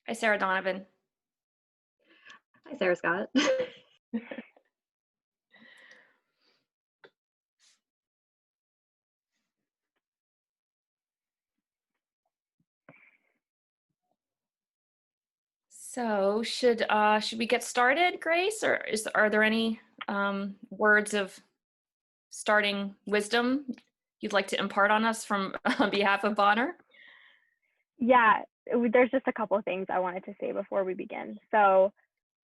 Hi, Sarah Donovan. Hi, Sarah Scott. So should we get started, Grace, or are there any words of starting wisdom you'd like to impart on us from on behalf of Bonner? Yeah, there's just a couple of things I wanted to say before we begin. So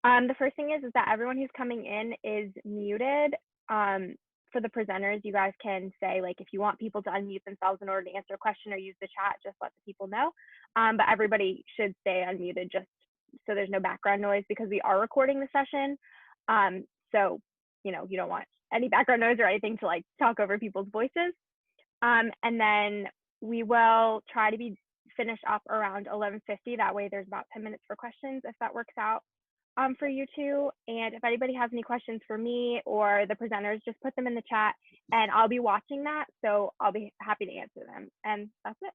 the first thing is that everyone who's coming in is muted. For the presenters, you guys can say, like, if you want people to unmute themselves in order to answer a question or use the chat, just let the people know. But everybody should stay unmuted just so there's no background noise, because we are recording the session. So, you don't want any background noise or anything to like talk over people's voices. And then we will try to be finished up around 11:50. That way there's about 10 minutes for questions if that works out for you two. And if anybody has any questions for me or the presenters, just put them in the chat and I'll be watching that. So I'll be happy to answer them. And that's it.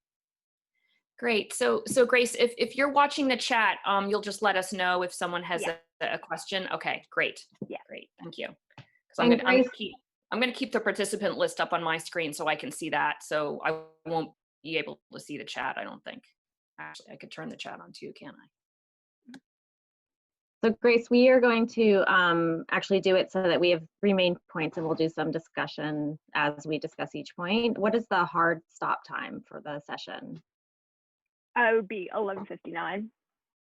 Great. So Grace, if you're watching the chat, you'll just let us know if someone has a question. Okay, great. Yeah. Great. Thank you. Because I'm going to keep the participant list up on my screen so I can see that. So I won't be able to see the chat, I don't think. Actually, I could turn the chat on too, can't I? So Grace, we are going to actually do it so that we have 3 main points and we'll do some discussion as we discuss each point. What is the hard stop time for the session? It would be 11:59.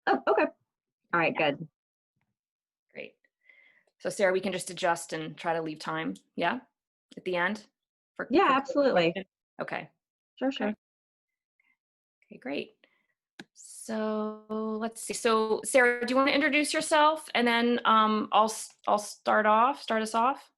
Oh, okay. All right, Yeah. good. Great. So Sarah, we can just adjust and try to leave time, yeah, at the end? Yeah, absolutely. Okay. Sure. Okay, great. So let's see. So Sarah, do you want to introduce yourself and then I'll start us off?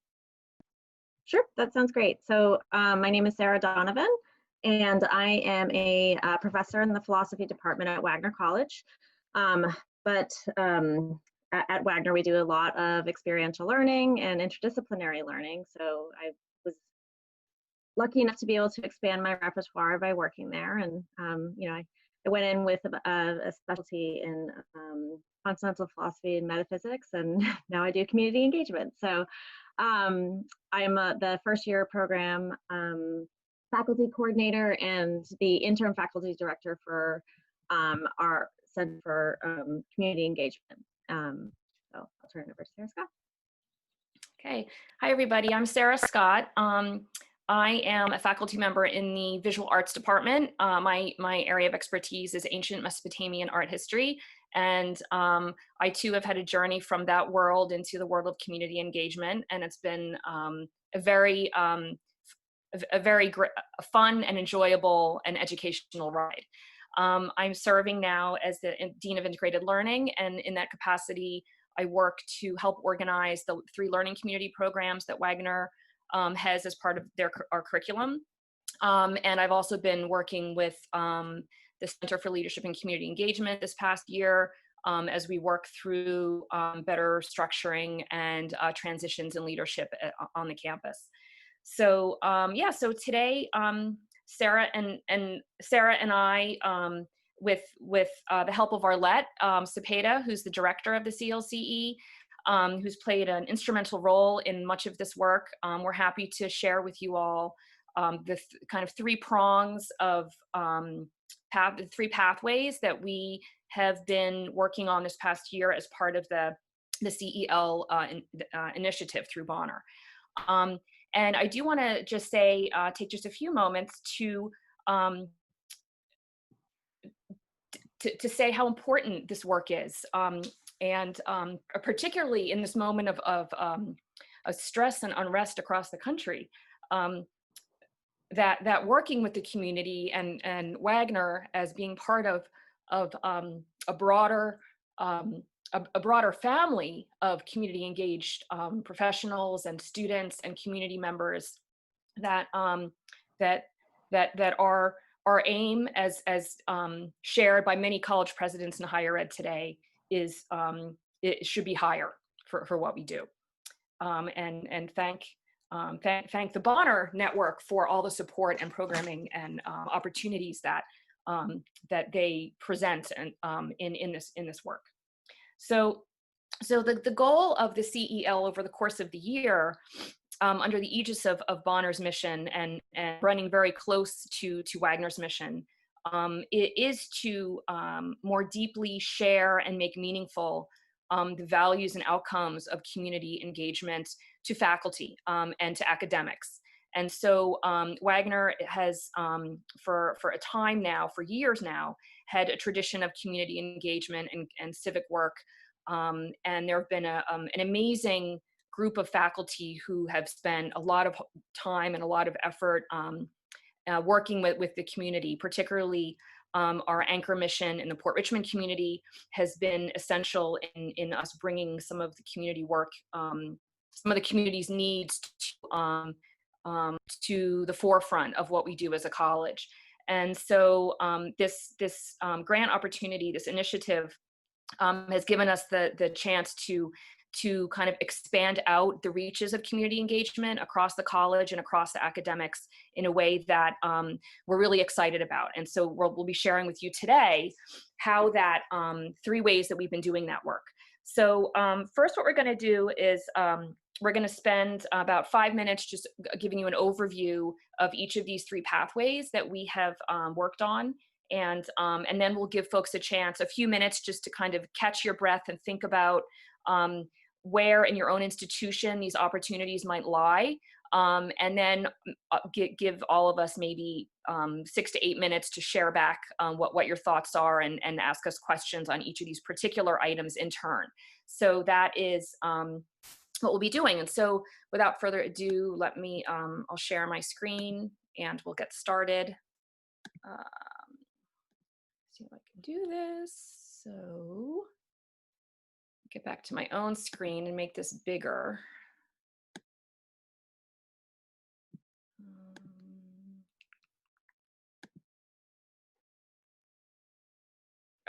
Sure, that sounds great. So my name is Sarah Donovan, and I am a professor in the philosophy department at Wagner College. But at Wagner, we do a lot of experiential learning and interdisciplinary learning. So I was lucky enough to be able to expand my repertoire by working there. And, I went in with a specialty in continental philosophy and metaphysics, and now I do community engagement. So I'm the first year program faculty coordinator and the interim faculty director for our Center for Community Engagement. So I'll turn it over to Sarah Scott. Okay. Hi, everybody. I'm Sarah Scott. I am a faculty member in the visual arts department. My area of expertise is ancient Mesopotamian art history. And I too have had a journey from that world into the world of community engagement. And it's been a very fun and enjoyable and educational ride. I'm serving now as the Dean of Integrated Learning, and in that capacity, I work to help organize the 3 learning community programs that Wagner has as part of our curriculum. And I've also been working with the Center for Leadership and Community Engagement this past year as we work through better structuring and transitions in leadership on the campus. So so today, Sarah and I, with the help of Arlette Cepeda, who's the director of the CLCE, who's played an instrumental role in much of this work. We're happy to share with you all the kind of 3 prongs of the 3 pathways that we have been working on this past year as part of the CEL initiative through Bonner. And I do want to just say, take just a few moments to say how important this work is. And particularly in this moment of stress and unrest across the country, that working with the community and Wagner as being part of a broader family of community engaged professionals and students and community members, that our aim as shared by many college presidents in higher ed today is it should be higher for what we do. And thank the Bonner Network for all the support and programming and opportunities that that they present and in this work. So the goal of the CEL over the course of the year, under the aegis of Bonner's mission and running very close to Wagner's mission, it is to more deeply share and make meaningful the values and outcomes of community engagement to faculty and to academics. And so Wagner has, for a time now, for years now, had a tradition of community engagement and civic work. And there have been an amazing group of faculty who have spent a lot of time and a lot of effort working with the community, particularly our anchor mission in the Port Richmond community has been essential in us bringing some of the community work, some of the community's needs to the forefront of what we do as a college. And so this grant opportunity, this initiative has given us the chance to kind of expand out the reaches of community engagement across the college and across the academics in a way that we're really excited about. And so we'll be sharing with you today how that 3 ways that we've been doing that work. So first, what we're going to do is we're going to spend about 5 minutes just giving you an overview of each of these 3 pathways that we have worked on. And then we'll give folks a few minutes just to kind of catch your breath and think about where in your own institution these opportunities might lie. And then give all of us maybe 6 to 8 minutes to share back what your thoughts are and ask us questions on each of these particular items in turn. So that is what we'll be doing. And so without further ado, let me, I'll share my screen and we'll get started. See if I can do this. So get back to my own screen and make this bigger.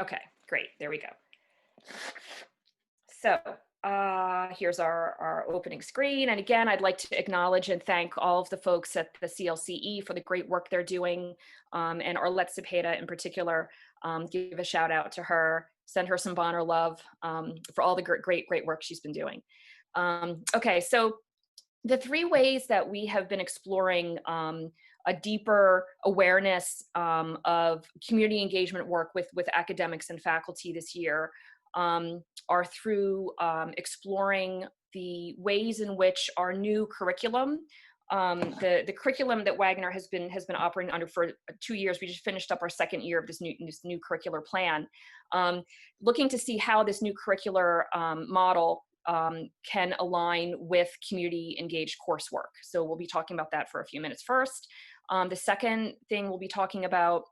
Okay, great. There we go. So here's our opening screen. And again, I'd like to acknowledge and thank all of the folks at the CLCE for the great work they're doing. And Arlette Cepeda in particular, give a shout out to her, send her some Bonner love for all the great work she's been doing. Okay, so the 3 ways that we have been exploring a deeper awareness of community engagement work with academics and faculty this year are through exploring the ways in which our new curriculum, the curriculum that Wagner has been operating under for 2 years. We just finished up our 2nd year of this new curricular plan, looking to see how this new curricular model can align with community engaged coursework. So we'll be talking about that for a few minutes first. The second thing we'll be talking about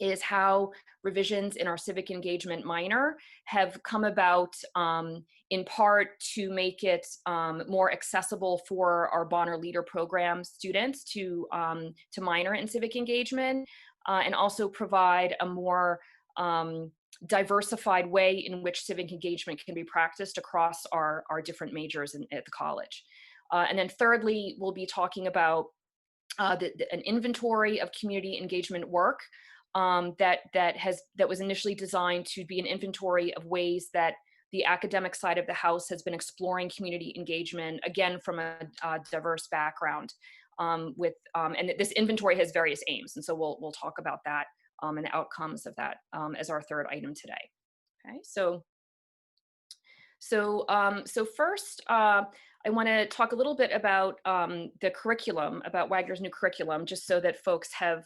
is how revisions in our Civic Engagement Minor have come about in part to make it more accessible for our Bonner Leader Program students to minor in Civic Engagement and also provide a more diversified way in which civic engagement can be practiced across our different majors at the college. And then thirdly, we'll be talking about an inventory of community engagement work that was initially designed to be an inventory of ways that the academic side of the house has been exploring community engagement, again, from a diverse background. And this inventory has various aims, and so we'll talk about that and the outcomes of that as our 3rd item today. Okay, so first, I want to talk a little bit about the curriculum, about Wagner's new curriculum, just so that folks have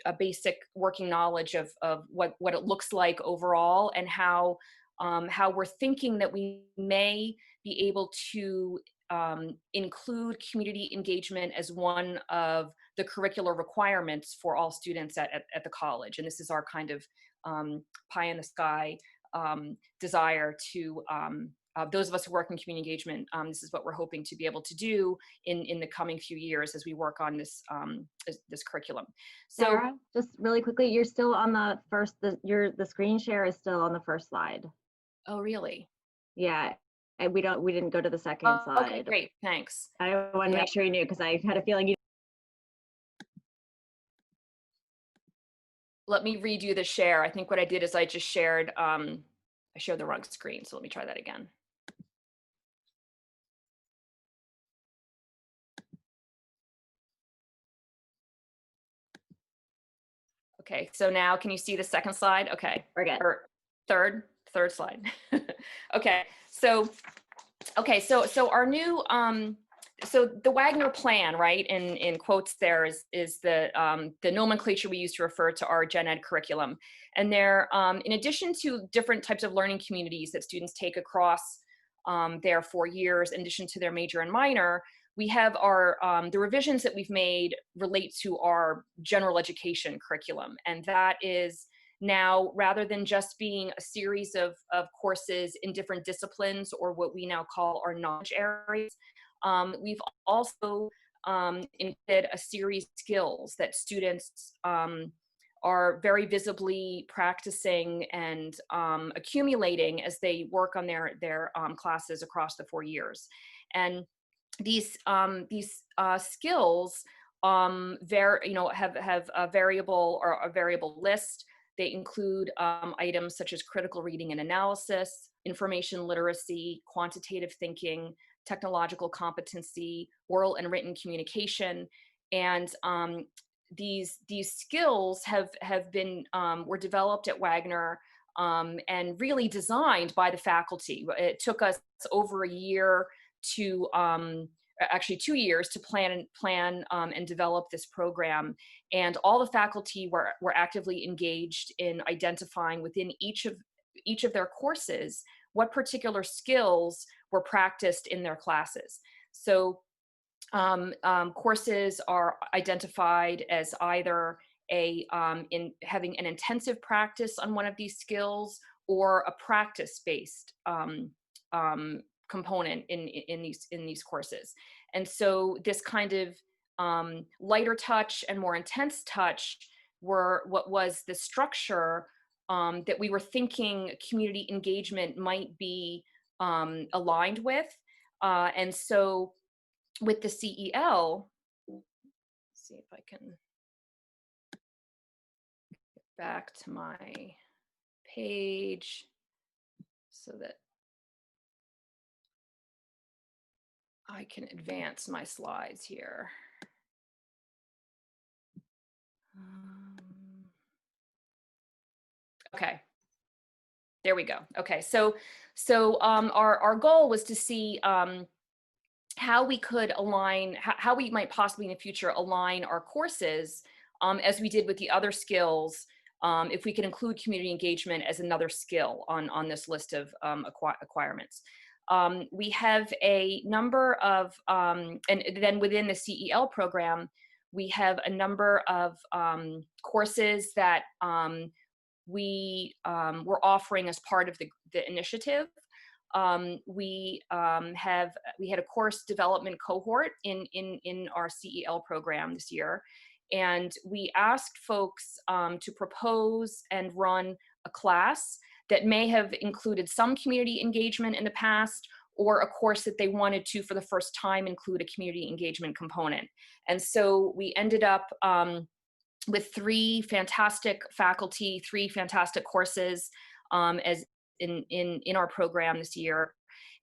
a basic working knowledge of what it looks like overall and how we're thinking that we may be able to include community engagement as one of the curricular requirements for all students at the college. And this is our kind of pie in the sky desire to those of us who work in community engagement. This is what we're hoping to be able to do in the coming few years as we work on this this curriculum. So Sarah, just really quickly, you're still on the first. The screen share is still on the first slide. Oh, really? Yeah, and we didn't go to the 2nd slide. Okay, great, thanks. I want to make sure you knew because I had a feeling you. let me redo the share. I think what I did is I just shared, I shared the wrong screen. So let me try that again. Okay, so now can you see the second slide? Okay. We're good. Or third slide. Okay, so our new so the Wagner plan, right, in quotes there is the nomenclature we use to refer to our gen ed curriculum. And there, in addition to different types of learning communities that students take across their 4 years, in addition to their major and minor, we have our the revisions that we've made relate to our general education curriculum, and that is now, rather than just being a series of courses in different disciplines, or what we now call our knowledge areas, we've also included a series of skills that students are very visibly practicing and accumulating as they work on their classes across the 4 years. And these skills have a variable list. They include items such as critical reading and analysis, information literacy, quantitative thinking, technological competency, oral and written communication. And these skills have been were developed at Wagner and really designed by the faculty. It took us over a year to actually 2 years to plan and develop this program, and all the faculty were actively engaged in identifying within each of their courses what particular skills were practiced in their classes. So courses are identified as either in having an intensive practice on one of these skills, or a practice-based component in these courses. And so this kind of lighter touch and more intense touch were what was the structure that we were thinking community engagement might be aligned with. And so with the CEL, see if I can get back to my page so that I can advance my slides here. Okay, there we go. Okay, so our goal was to see how we could align, how we might possibly in the future align our courses as we did with the other skills, if we could include community engagement as another skill on this list of acquirements. We have a number of, and then within the CEL program, we have a number of courses that we were offering as part of the initiative. We had a course development cohort in our CEL program this year, and we asked folks to propose and run a class that may have included some community engagement in the past, or a course that they wanted to, for the first time, include a community engagement component. And so we ended up with 3 fantastic faculty, 3 fantastic courses as in our program this year.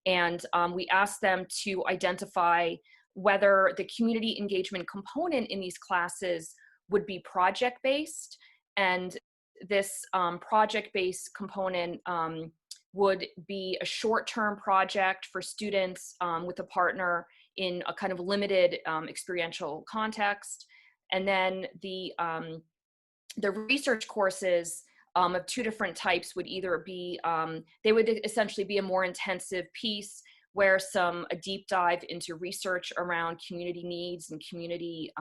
And we asked them to identify whether the community engagement component in these classes would be project-based, and this project-based component would be a short-term project for students with a partner in a kind of limited experiential context. And then the research courses of 2 different types would either be, they would essentially be a more intensive piece where a deep dive into research around community needs and community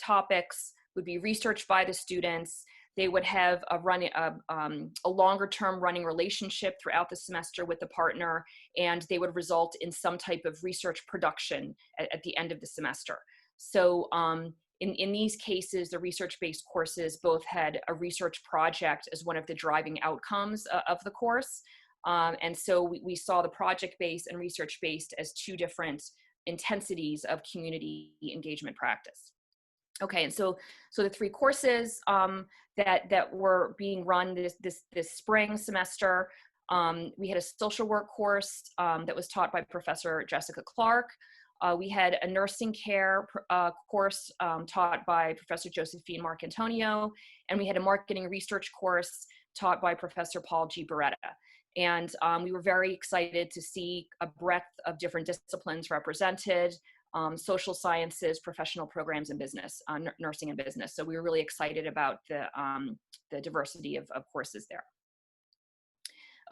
topics would be researched by the students. They would have a longer term running relationship throughout the semester with the partner, and they would result in some type of research production at the end of the semester. So in these cases, the research-based courses both had a research project as one of the driving outcomes of the course. And so we saw the project-based and research-based as 2 different intensities of community engagement practice. Okay, and so the three courses that were being run this spring semester, we had a social work course that was taught by Professor Jessica Clark. We had a nursing care course taught by Professor Josephine Marcantonio, and we had a marketing research course taught by Professor Paul G. Beretta. And we were very excited to see a breadth of different disciplines represented. Social sciences, professional programs, and business, nursing and business. So we were really excited about the diversity of courses there.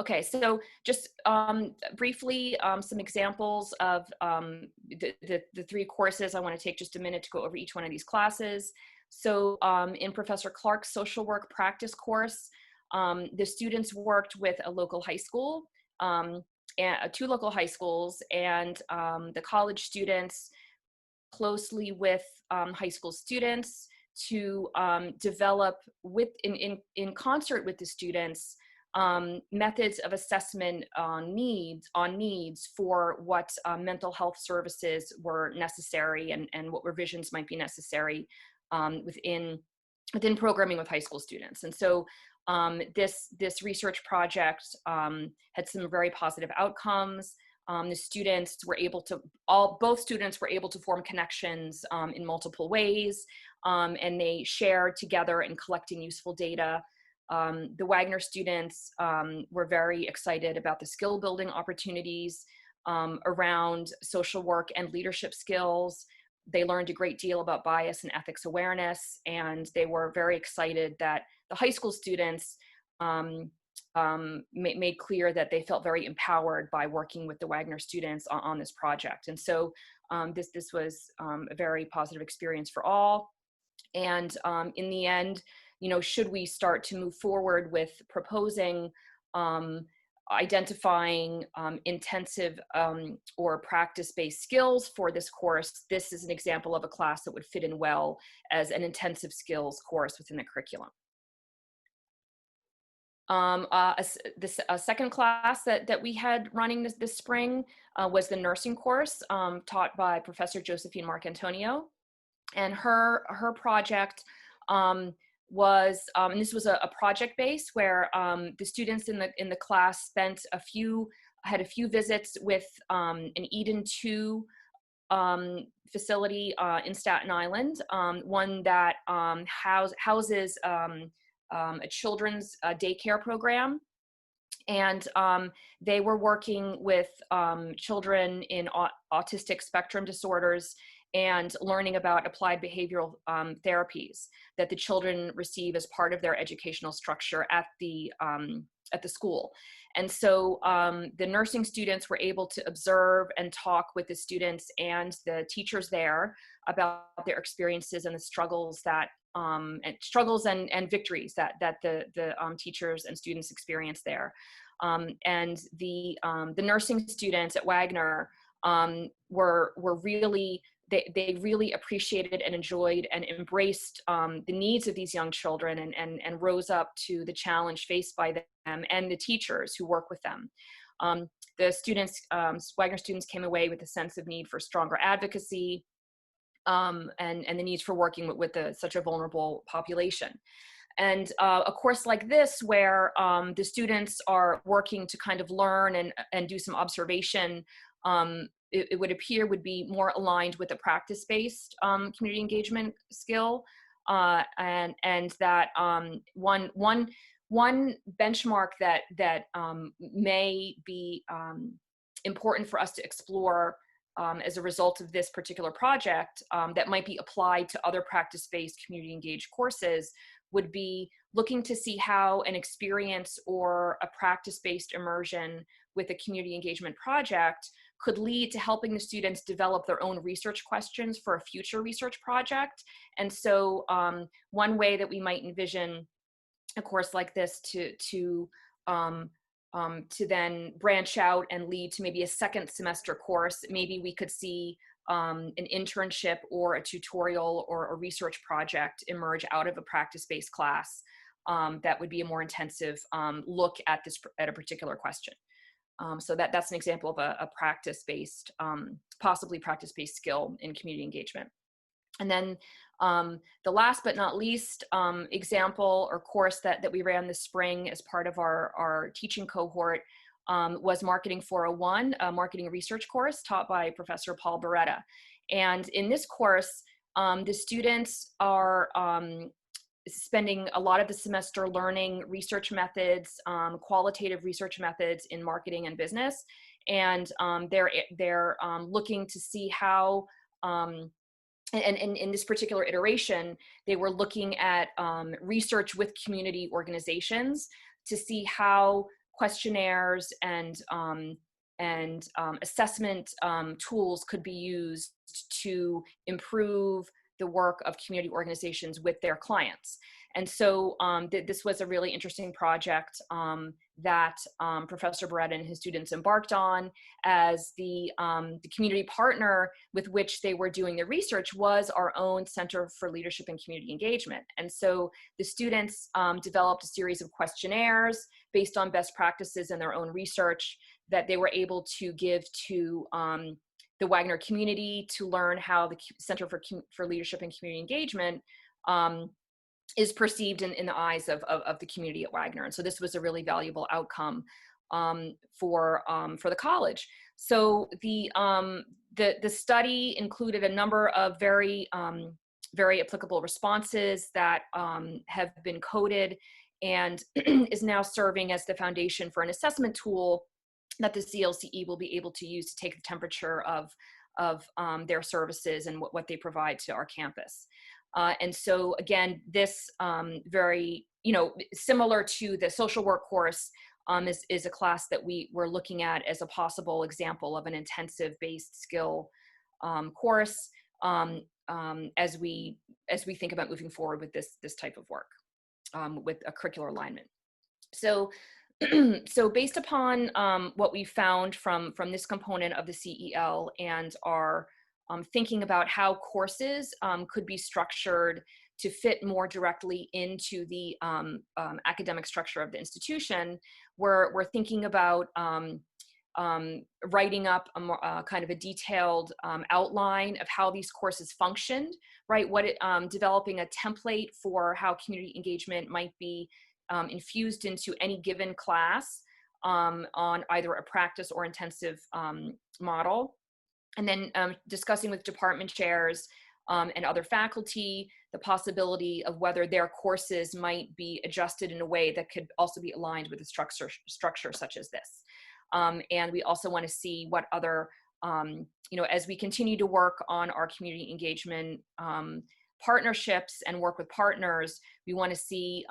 Okay, so just briefly, some examples of the three courses. I want to take just a minute to go over each one of these classes. So in Professor Clark's social work practice course, the students worked with a local high school, and two local high schools, and the college students closely with high school students to develop in concert with the students methods of assessment on needs for what mental health services were necessary and what revisions might be necessary within programming with high school students. And so this research project had some very positive outcomes. The students were able to, both students were able to form connections in multiple ways, and they shared together in collecting useful data. The Wagner students were very excited about the skill building opportunities around social work and leadership skills. They learned a great deal about bias and ethics awareness, and they were very excited that the high school students made clear that they felt very empowered by working with the Wagner students on this project. And so this was a very positive experience for all. And in the end, should we start to move forward with proposing identifying intensive or practice-based skills for this course, this is an example of a class that would fit in well as an intensive skills course within the curriculum. A second class that we had running this spring was the nursing course taught by Professor Josephine Marcantonio. And her project was, and this was a project base where the students in the class had a few visits with an Eden 2 facility in Staten Island, one that houses a children's daycare program. And they were working with children in autistic spectrum disorders and learning about applied behavioral therapies that the children receive as part of their educational structure at the school. And so the nursing students were able to observe and talk with the students and the teachers there about their experiences and the struggles and victories that the teachers and students experience there. And the nursing students at Wagner were really, they really appreciated and enjoyed and embraced the needs of these young children and rose up to the challenge faced by them and the teachers who work with them. The students, Wagner students, came away with a sense of need for stronger advocacy and the needs for working with such a vulnerable population. And a course like this, where the students are working to kind of learn and do some observation, it would appear would be more aligned with a practice-based community engagement skill, and that one benchmark that may be important for us to explore as a result of this particular project that might be applied to other practice-based community engaged courses would be looking to see how an experience or a practice-based immersion with a community engagement project could lead to helping the students develop their own research questions for a future research project. And so one way that we might envision a course like this to then branch out and lead to maybe a second semester course, maybe we could see an internship or a tutorial or a research project emerge out of a practice-based class that would be a more intensive look at a particular question. So that's an example of a practice-based, possibly practice-based skill in community engagement. And then the last but not least example or course that we ran this spring as part of our teaching cohort was Marketing 401, a marketing research course taught by Professor Paul Beretta. And in this course, the students are spending a lot of the semester learning research methods, qualitative research methods in marketing and business. And they're looking to see how, and in this particular iteration, they were looking at research with community organizations to see how questionnaires and assessment tools could be used to improve the work of community organizations with their clients. And so this was a really interesting project that Professor Beretta and his students embarked on, as the community partner with which they were doing the research was our own Center for Leadership and Community Engagement. And so the students developed a series of questionnaires based on best practices in their own research that they were able to give to the Wagner community to learn how the Center for Leadership and Community Engagement is perceived in the eyes of the community at Wagner. And so this was a really valuable outcome for the college. So the study included a number of very applicable responses that have been coded and is now serving as the foundation for an assessment tool that the CLCE will be able to use to take the temperature of their services and what they provide to our campus. And so again, this very, similar to the social work course, is a class that we're looking at as a possible example of an intensive-based skill course as we think about moving forward with this type of work with a curricular alignment. So based upon what we found from this component of the CEL and our thinking about how courses could be structured to fit more directly into the academic structure of the institution, we're thinking about writing up a kind of a detailed outline of how these courses functioned, right? Developing a template for how community engagement might be infused into any given class on either a practice or intensive model. And then discussing with department chairs and other faculty the possibility of whether their courses might be adjusted in a way that could also be aligned with a structure such as this. And we also want to see what other, as we continue to work on our community engagement partnerships and work with partners, we want to see,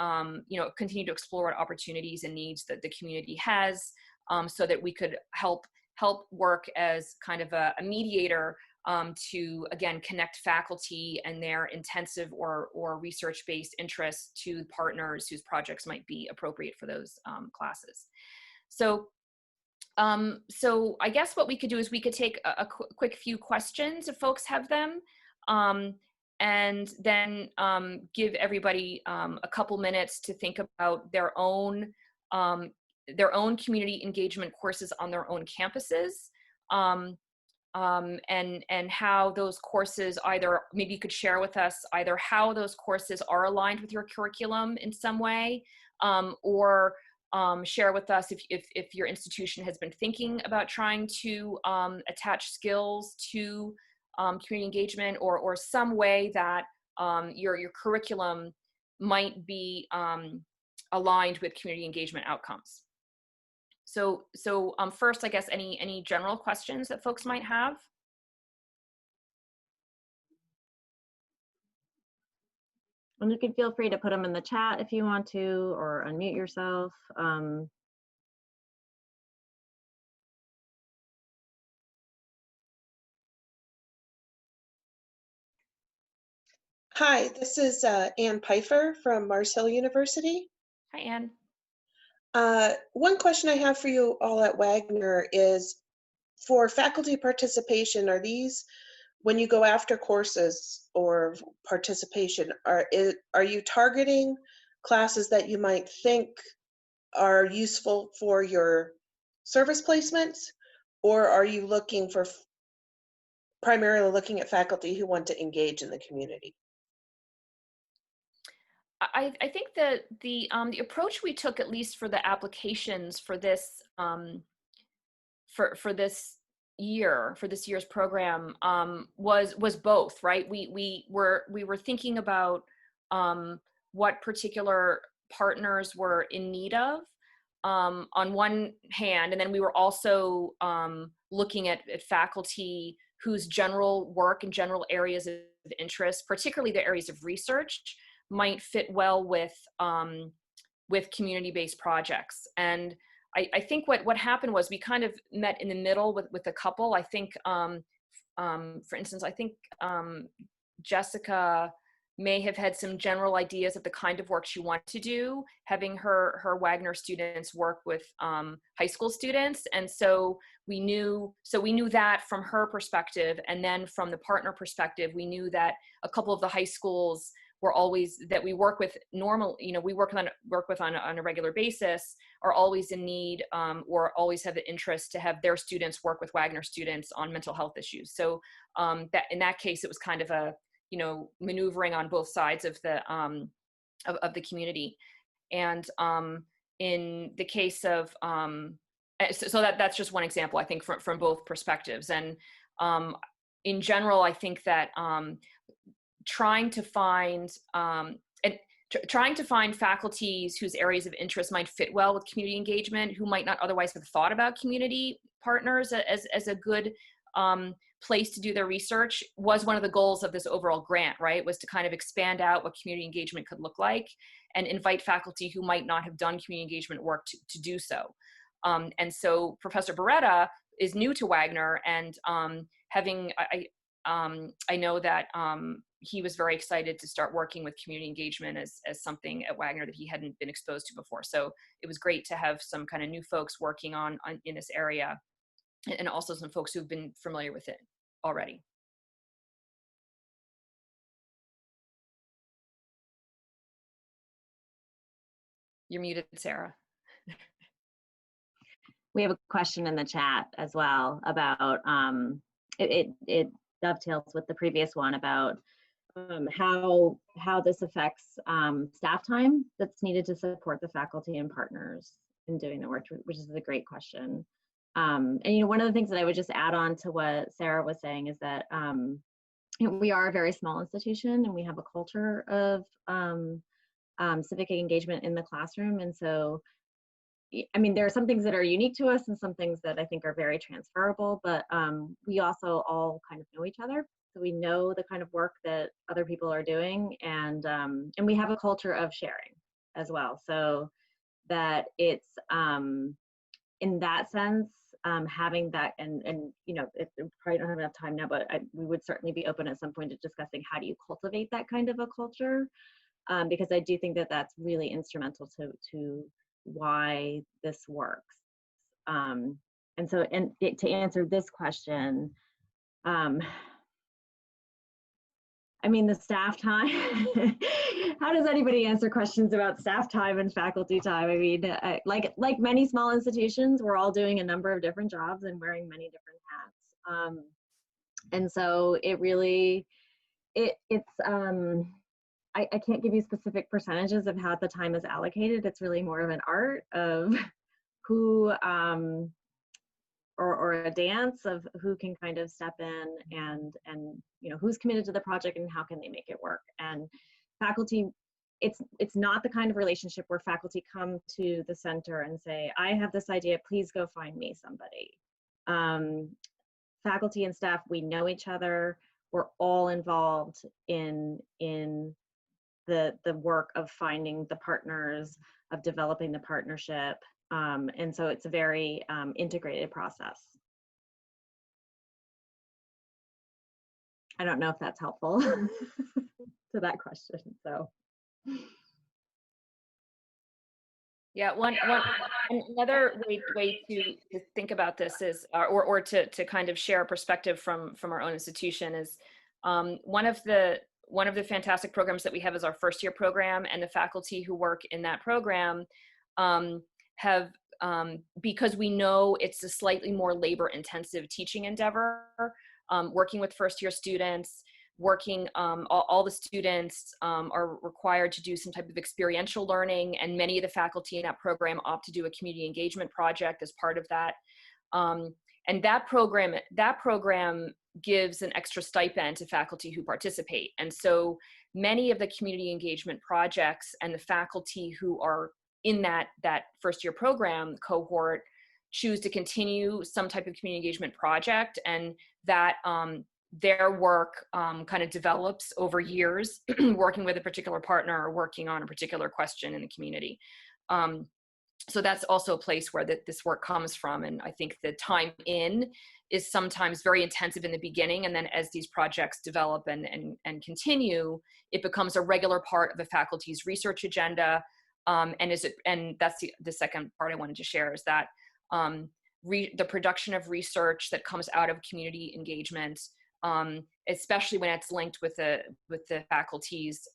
continue to explore what opportunities and needs that the community has so that we could help work as kind of a mediator to, again, connect faculty and their intensive or research-based interests to partners whose projects might be appropriate for those classes. So I guess what we could do is we could take a quick few questions if folks have them, and then give everybody a couple minutes to think about their own community engagement courses on their own campuses, and how those courses, either maybe you could share with us either how those courses are aligned with your curriculum in some way, or share with us if your institution has been thinking about trying to attach skills to community engagement, or some way that your curriculum might be aligned with community engagement outcomes. So first, I guess, any general questions that folks might have? And you can feel free to put them in the chat if you want to, or unmute yourself. Hi, this is Ann Pfeiffer from Mars Hill University. Hi, Ann. One question I have for you all at Wagner is, for faculty participation, are these, when you go after courses or participation, are you targeting classes that you might think are useful for your service placements, or are you looking for primarily looking at faculty who want to engage in the community? I think that the approach we took, at least for the applications for this for this year's program, was both, right? We were thinking about what particular partners were in need of on one hand, and then we were also looking at faculty whose general work and general areas of interest, particularly the areas of research, might fit well with community-based projects. And I think what happened was we kind of met in the middle with a couple. I think, for instance, I think Jessica may have had some general ideas of the kind of work she wanted to do, having her Wagner students work with high school students. And so we knew that from her perspective. And then from the partner perspective, we knew that a couple of the high schools were always, that we work with we work with on a regular basis, are always in need or always have the interest to have their students work with Wagner students on mental health issues. So that in that case, it was kind of a, maneuvering on both sides of the community. And in the case of, so that's just one example, I think, from both perspectives. And in general, I think that trying to find faculties whose areas of interest might fit well with community engagement, who might not otherwise have thought about community partners as a good place to do their research, was one of the goals of this overall grant, right? Was to kind of expand out what community engagement could look like and invite faculty who might not have done community engagement work to do so. And so Professor Beretta is new to Wagner, and I know that he was very excited to start working with community engagement as something at Wagner that he hadn't been exposed to before. So it was great to have some kind of new folks working on in this area, and also some folks who've been familiar with it already. You're muted, Sarah. We have a question in the chat as well about, it dovetails with the previous one about how this affects staff time that's needed to support the faculty and partners in doing the work, which is a great question. And one of the things that I would just add on to what Sarah was saying is that we are a very small institution, and we have a culture of civic engagement in the classroom. And so, I mean, there are some things that are unique to us and some things that I think are very transferable, but we also all kind of know each other. So we know the kind of work that other people are doing, and we have a culture of sharing as well. So that it's, in that sense, having that, and probably don't have enough time now, but we would certainly be open at some point to discussing how do you cultivate that kind of a culture, because I do think that that's really instrumental to why this works. And so, to answer this question, I mean, the staff time, how does anybody answer questions about staff time and faculty time? I mean, like many small institutions, we're all doing a number of different jobs and wearing many different hats. And so it really, I can't give you specific percentages of how the time is allocated. It's really more of an art of who, or a dance of who can kind of step in and who's committed to the project and how can they make it work. And faculty, it's not the kind of relationship where faculty come to the center and say, I have this idea, please go find me somebody. Faculty and staff, we know each other. We're all involved in the work of finding the partners, of developing the partnership. And so it's a very integrated process. I don't know if that's helpful to that question. So, yeah, another way to think about this is, or to kind of share a perspective from our own institution is, one of the fantastic programs that we have is our first year program, and the faculty who work in that program have, because we know it's a slightly more labor intensive teaching endeavor, working with first-year students, working, all the students are required to do some type of experiential learning, and many of the faculty in that program opt to do a community engagement project as part of that. And that program gives an extra stipend to faculty who participate. And so many of the community engagement projects and the faculty who are in that first year program cohort choose to continue some type of community engagement project, and that their work kind of develops over years, working with a particular partner or working on a particular question in the community. So that's also a place where this work comes from. And I think the time in is sometimes very intensive in the beginning. And then as these projects develop and continue, it becomes a regular part of the faculty's research agenda. And that's the second part I wanted to share, is that the production of research that comes out of community engagement, especially when it's linked with the faculty's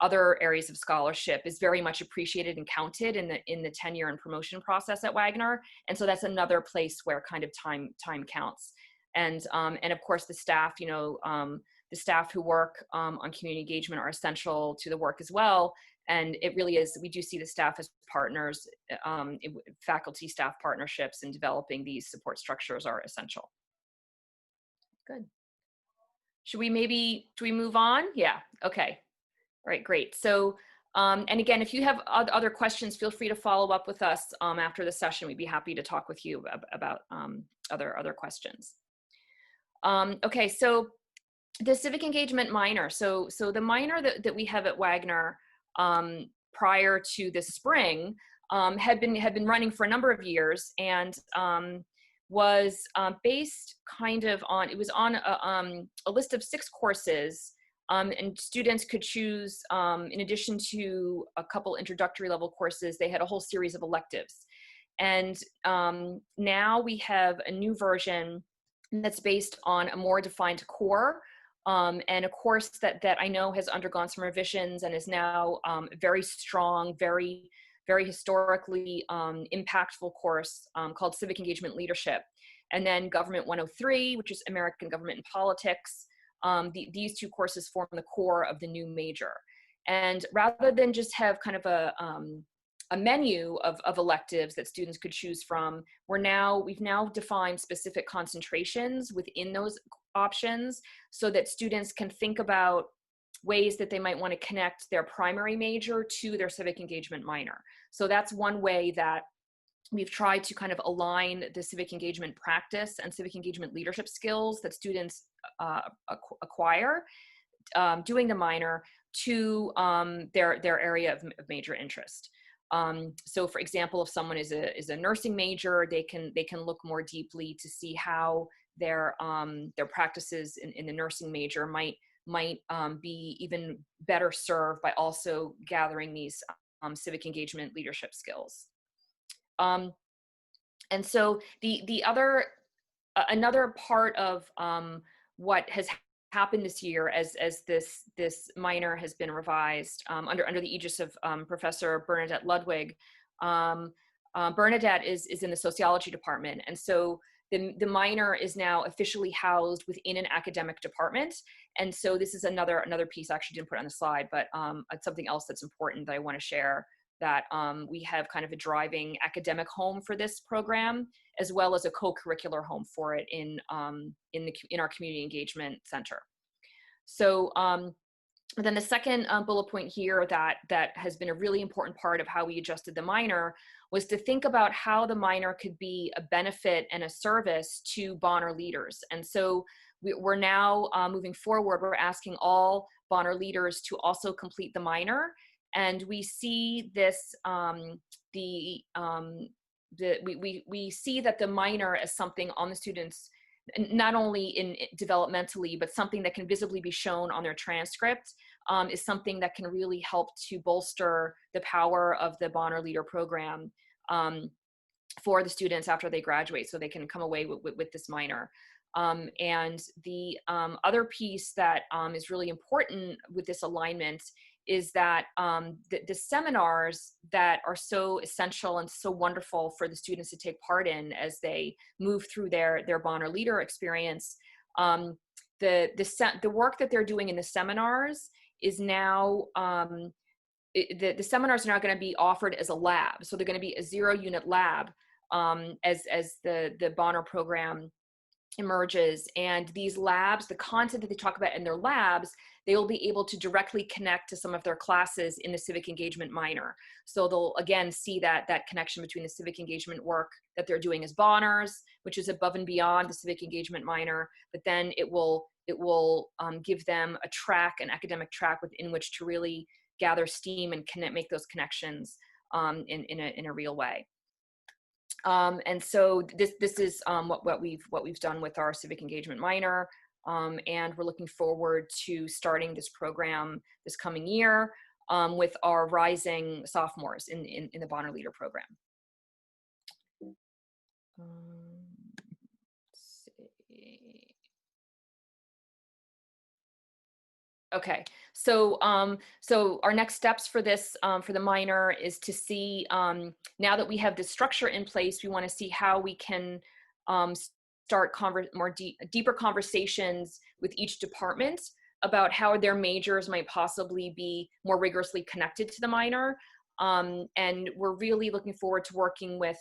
other areas of scholarship, is very much appreciated and counted in the tenure and promotion process at Wagner. And so that's another place where kind of time counts. And of course the staff, the staff who work on community engagement are essential to the work as well. And it really is, we do see the staff as partners, faculty staff partnerships in developing these support structures are essential. Good. Do we move on? Yeah, okay. All right, great. So, and again, if you have other questions, feel free to follow up with us after the session. We'd be happy to talk with you about other questions. Okay, so the Civic Engagement Minor. So the minor that we have at Wagner prior to this spring had been running for a number of years, and was based kind of on, it was on a list of 6 courses, and students could choose, in addition to a couple introductory level courses, they had a whole series of electives. And now we have a new version that's based on a more defined core, and a course that I know has undergone some revisions and is now very strong, very historically impactful course called Civic Engagement Leadership. And then Government 103, which is American Government and Politics. These 2 courses form the core of the new major. And rather than just have kind of a menu of electives that students could choose from, we've now defined specific concentrations within those options so that students can think about ways that they might want to connect their primary major to their civic engagement minor. So that's one way that we've tried to kind of align the civic engagement practice and civic engagement leadership skills that students acquire doing the minor to their area of major interest. So for example, if someone is a nursing major, they can look more deeply to see how their practices in the nursing major might be even better served by also gathering these civic engagement leadership skills. And so another part of what has happened this year as this minor has been revised under the aegis of Professor Bernadette Ludwig. Bernadette is in the sociology department, and so the minor is now officially housed within an academic department. And so this is another piece I actually didn't put on the slide, but it's something else that's important that I want to share, that we have kind of a driving academic home for this program, as well as a co-curricular home for it in our community engagement center. So then the second bullet point here that has been a really important part of how we adjusted the minor was to think about how the minor could be a benefit and a service to Bonner leaders. And so we're now moving forward, we're asking all Bonner leaders to also complete the minor. And we see this, we see that the minor as something on the students, not only in developmentally, but something that can visibly be shown on their transcript, is something that can really help to bolster the power of the Bonner Leader program for the students after they graduate, so they can come away with this minor. And the other piece that is really important with this alignment is that the seminars that are so essential and so wonderful for the students to take part in as they move through their Bonner Leader experience The work that they're doing in the seminars is now, the seminars are now going to be offered as a lab. So they're going to be a 0-unit lab as the Bonner program emerges. And these labs, the content that they talk about in their labs, they will be able to directly connect to some of their classes in the Civic Engagement Minor. So they'll again see that connection between the civic engagement work that they're doing as Bonners, which is above and beyond the Civic Engagement Minor, but then it will give them a track, an academic track within which to really gather steam and make those connections in a real way. And so this is what we've done with our Civic Engagement Minor, and we're looking forward to starting this program this coming year with our rising sophomores in the Bonner Leader program. Let's see. Okay, so our next steps for this, for the minor, is to see, now that we have this structure in place, we want to see how we can start deeper conversations with each department about how their majors might possibly be more rigorously connected to the minor. And we're really looking forward to working with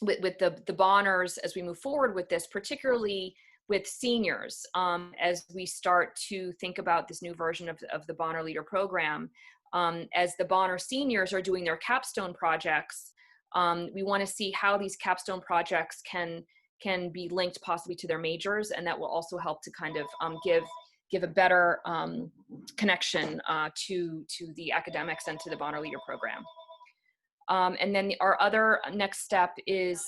the Bonners as we move forward with this, particularly with seniors, as we start to think about this new version of the Bonner Leader program. As the Bonner seniors are doing their capstone projects, we want to see how these capstone projects can be linked possibly to their majors, and that will also help to kind of give a better connection to the academics and to the Bonner Leader program. And then our other next step is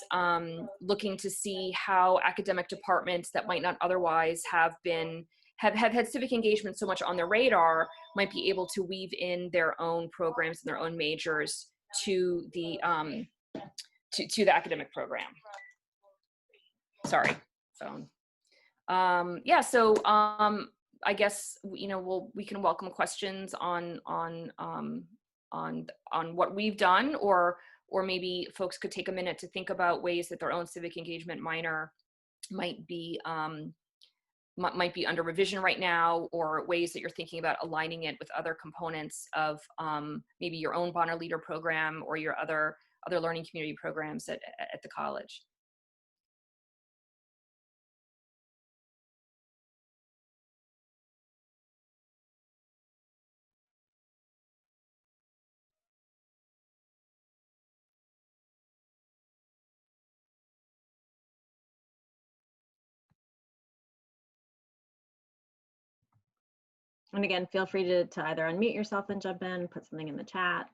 looking to see how academic departments that might not otherwise have had civic engagement so much on their radar might be able to weave in their own programs and their own majors to the academic program. Sorry, phone. Yeah, so I guess we can welcome questions on what we've done, or maybe folks could take a minute to think about ways that their own civic engagement minor might be under revision right now, or ways that you're thinking about aligning it with other components of maybe your own Bonner Leader program or your other learning community programs at the college. And again, feel free to either unmute yourself and jump in, put something in the chat.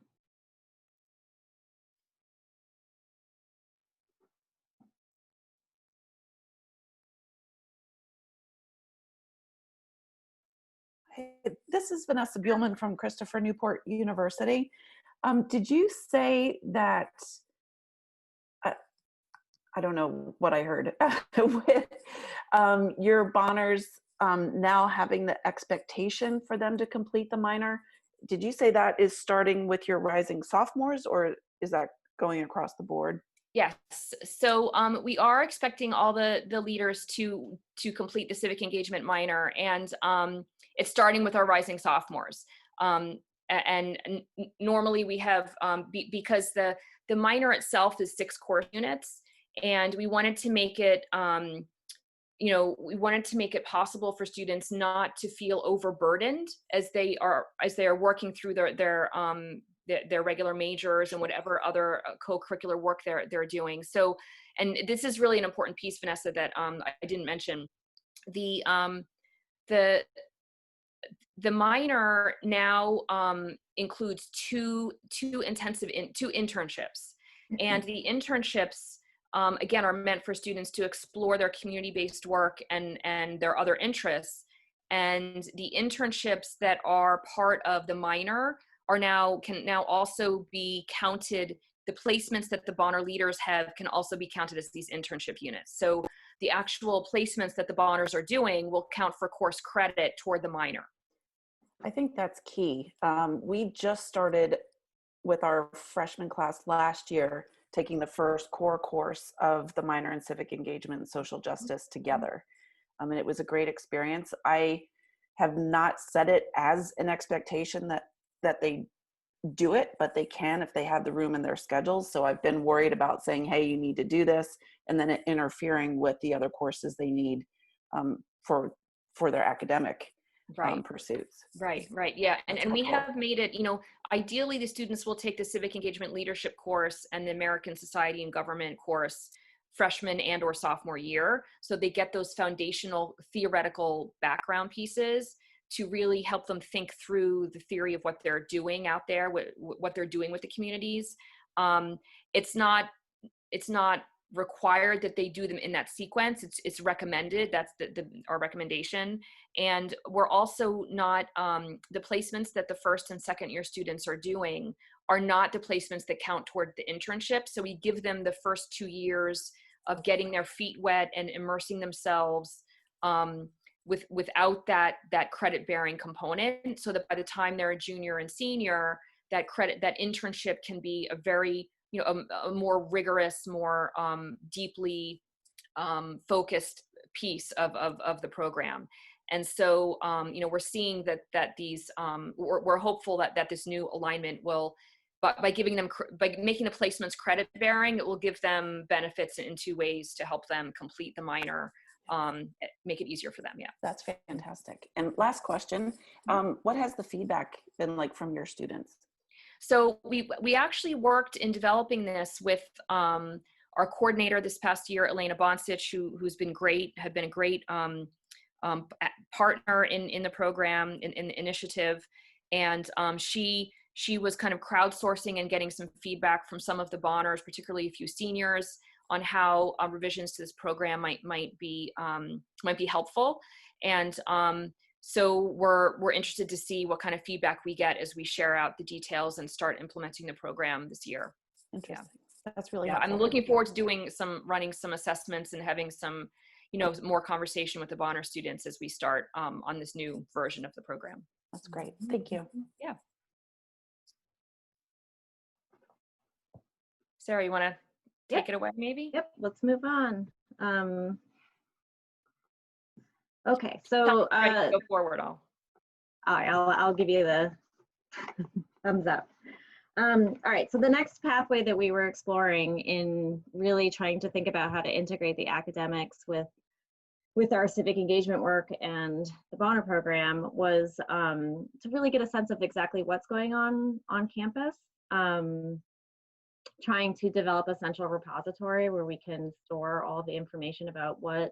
Hey, this is Vanessa Buellman from Christopher Newport University. Did you say that, I don't know what I heard, with your Bonners now having the expectation for them to complete the minor? Did you say that is starting with your rising sophomores, or is that going across the board? Yes, so we are expecting all the leaders to complete the civic engagement minor, and it's starting with our rising sophomores. And normally we have, because the minor itself is 6 course units, and we wanted to make it, we wanted to make it possible for students not to feel overburdened as they are working through their regular majors and whatever other co-curricular work they're doing. So, and this is really an important piece, Vanessa, that I didn't mention. The minor now includes two internships, and the internships again are meant for students to explore their community-based work and their other interests. And the internships that are part of the minor can now also be counted. The placements that the Bonner leaders have can also be counted as these internship units. So the actual placements that the Bonners are doing will count for course credit toward the minor. I think that's key. We just started with our freshman class last year, taking the first core course of the minor in civic engagement and social justice together. And it was a great experience. I have not set it as an expectation that they do it, but they can if they have the room in their schedules. So I've been worried about saying, hey, you need to do this, and then it interfering with the other courses they need for their academic pursuits. Right. Yeah. And we have made it, ideally the students will take the Civic Engagement Leadership course and the American Society and Government course freshman and or sophomore year. So they get those foundational theoretical background pieces to really help them think through the theory of what they're doing out there, what they're doing with the communities. It's not required that they do them in that sequence. It's recommended. That's our recommendation. And we're also not, the placements that the first and second year students are doing are not the placements that count toward the internship. So we give them the first 2 years of getting their feet wet and immersing themselves without that credit bearing component, so that by the time they're a junior and senior, that internship can be a very, a more rigorous, more deeply focused piece of the program. And so, we're seeing that these, we're hopeful that this new alignment will, by making the placements credit bearing, it will give them benefits in 2 ways to help them complete the minor, make it easier for them. Yeah. That's fantastic. And last question, what has the feedback been like from your students? So we actually worked in developing this with our coordinator this past year, Elena Boncic, who's been great, had been a great partner in the program, in the initiative. And she was kind of crowdsourcing and getting some feedback from some of the Bonners, particularly a few seniors, on how revisions to this program might be helpful. And so we're interested to see what kind of feedback we get as we share out the details and start implementing the program this year. Interesting. Yeah. That's really helpful. I'm looking forward to running some assessments and having some, more conversation with the Bonner students as we start on this new version of the program. That's great. Thank you. Yeah. Sarah, you want to take it away maybe? Yep, let's move on. Okay, so go forward. I'll give you the thumbs up. All right, so the next pathway that we were exploring in really trying to think about how to integrate the academics with our civic engagement work and the Bonner program was to really get a sense of exactly what's going on campus. Trying to develop a central repository where we can store all the information about what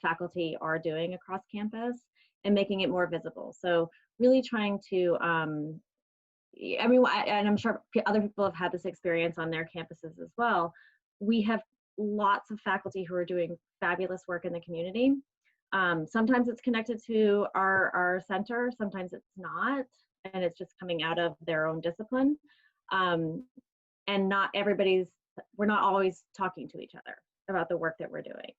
faculty are doing across campus and making it more visible. So really trying to, and I'm sure other people have had this experience on their campuses as well. We have lots of faculty who are doing fabulous work in the community. Sometimes it's connected to our center, sometimes it's not, and it's just coming out of their own discipline. And we're not always talking to each other about the work that we're doing.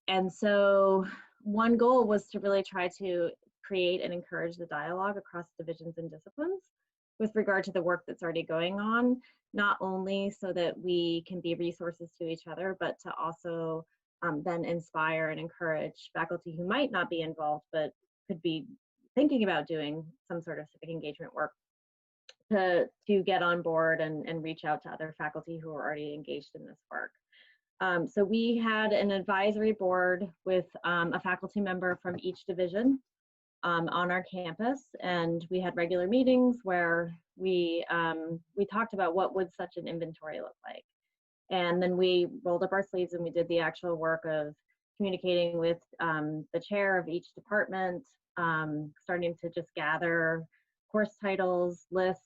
And so one goal was to really try to create and encourage the dialogue across divisions and disciplines with regard to the work that's already going on, not only so that we can be resources to each other, but to also then inspire and encourage faculty who might not be involved, but could be thinking about doing some sort of civic engagement work to get on board and reach out to other faculty who are already engaged in this work. So we had an advisory board with a faculty member from each division on our campus, and we had regular meetings where we talked about what would such an inventory look like. And then we rolled up our sleeves and we did the actual work of communicating with the chair of each department, starting to just gather course titles, lists,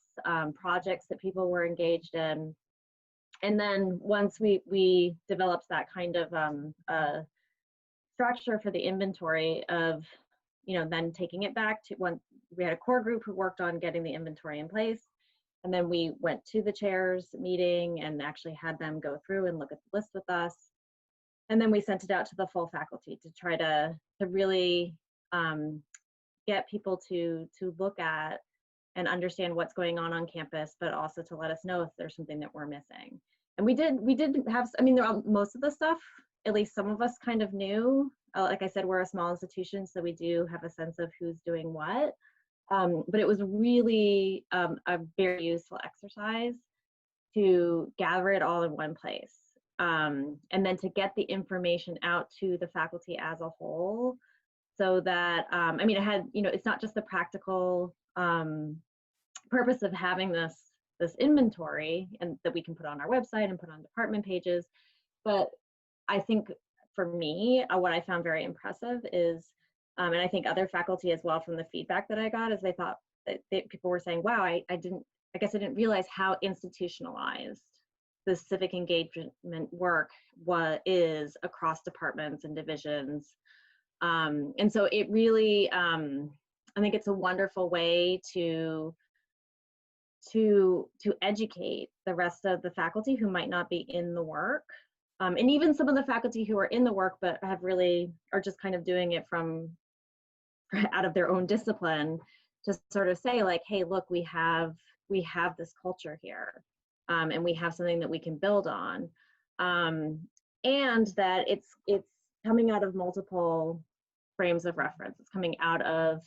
projects that people were engaged in. And then once we developed that kind of structure for the inventory of, then taking it back to we had a core group who worked on getting the inventory in place. And then we went to the chairs meeting and actually had them go through and look at the list with us. And then we sent it out to the full faculty to try to really get people to look at and understand what's going on campus, but also to let us know if there's something that we're missing. And we did have, most of the stuff, at least some of us kind of knew, like I said, we're a small institution, so we do have a sense of who's doing what. But it was really a very useful exercise to gather it all in one place. And then to get the information out to the faculty as a whole, so that, I mean, it had, you know, it's not just the practical purpose of having this inventory and that we can put on our website and put on department pages, but I think for me, what I found very impressive is, and I think other faculty as well, from the feedback that I got, is they thought that people were saying, wow, I guess I didn't realize how institutionalized the civic engagement work is across departments and divisions. And so it really, I think it's a wonderful way to educate the rest of the faculty who might not be in the work. And even some of the faculty who are in the work but are just kind of doing it from out of their own discipline, to sort of say like, hey, look, we have this culture here, and we have something that we can build on, and that it's coming out of multiple frames of reference. It's coming out of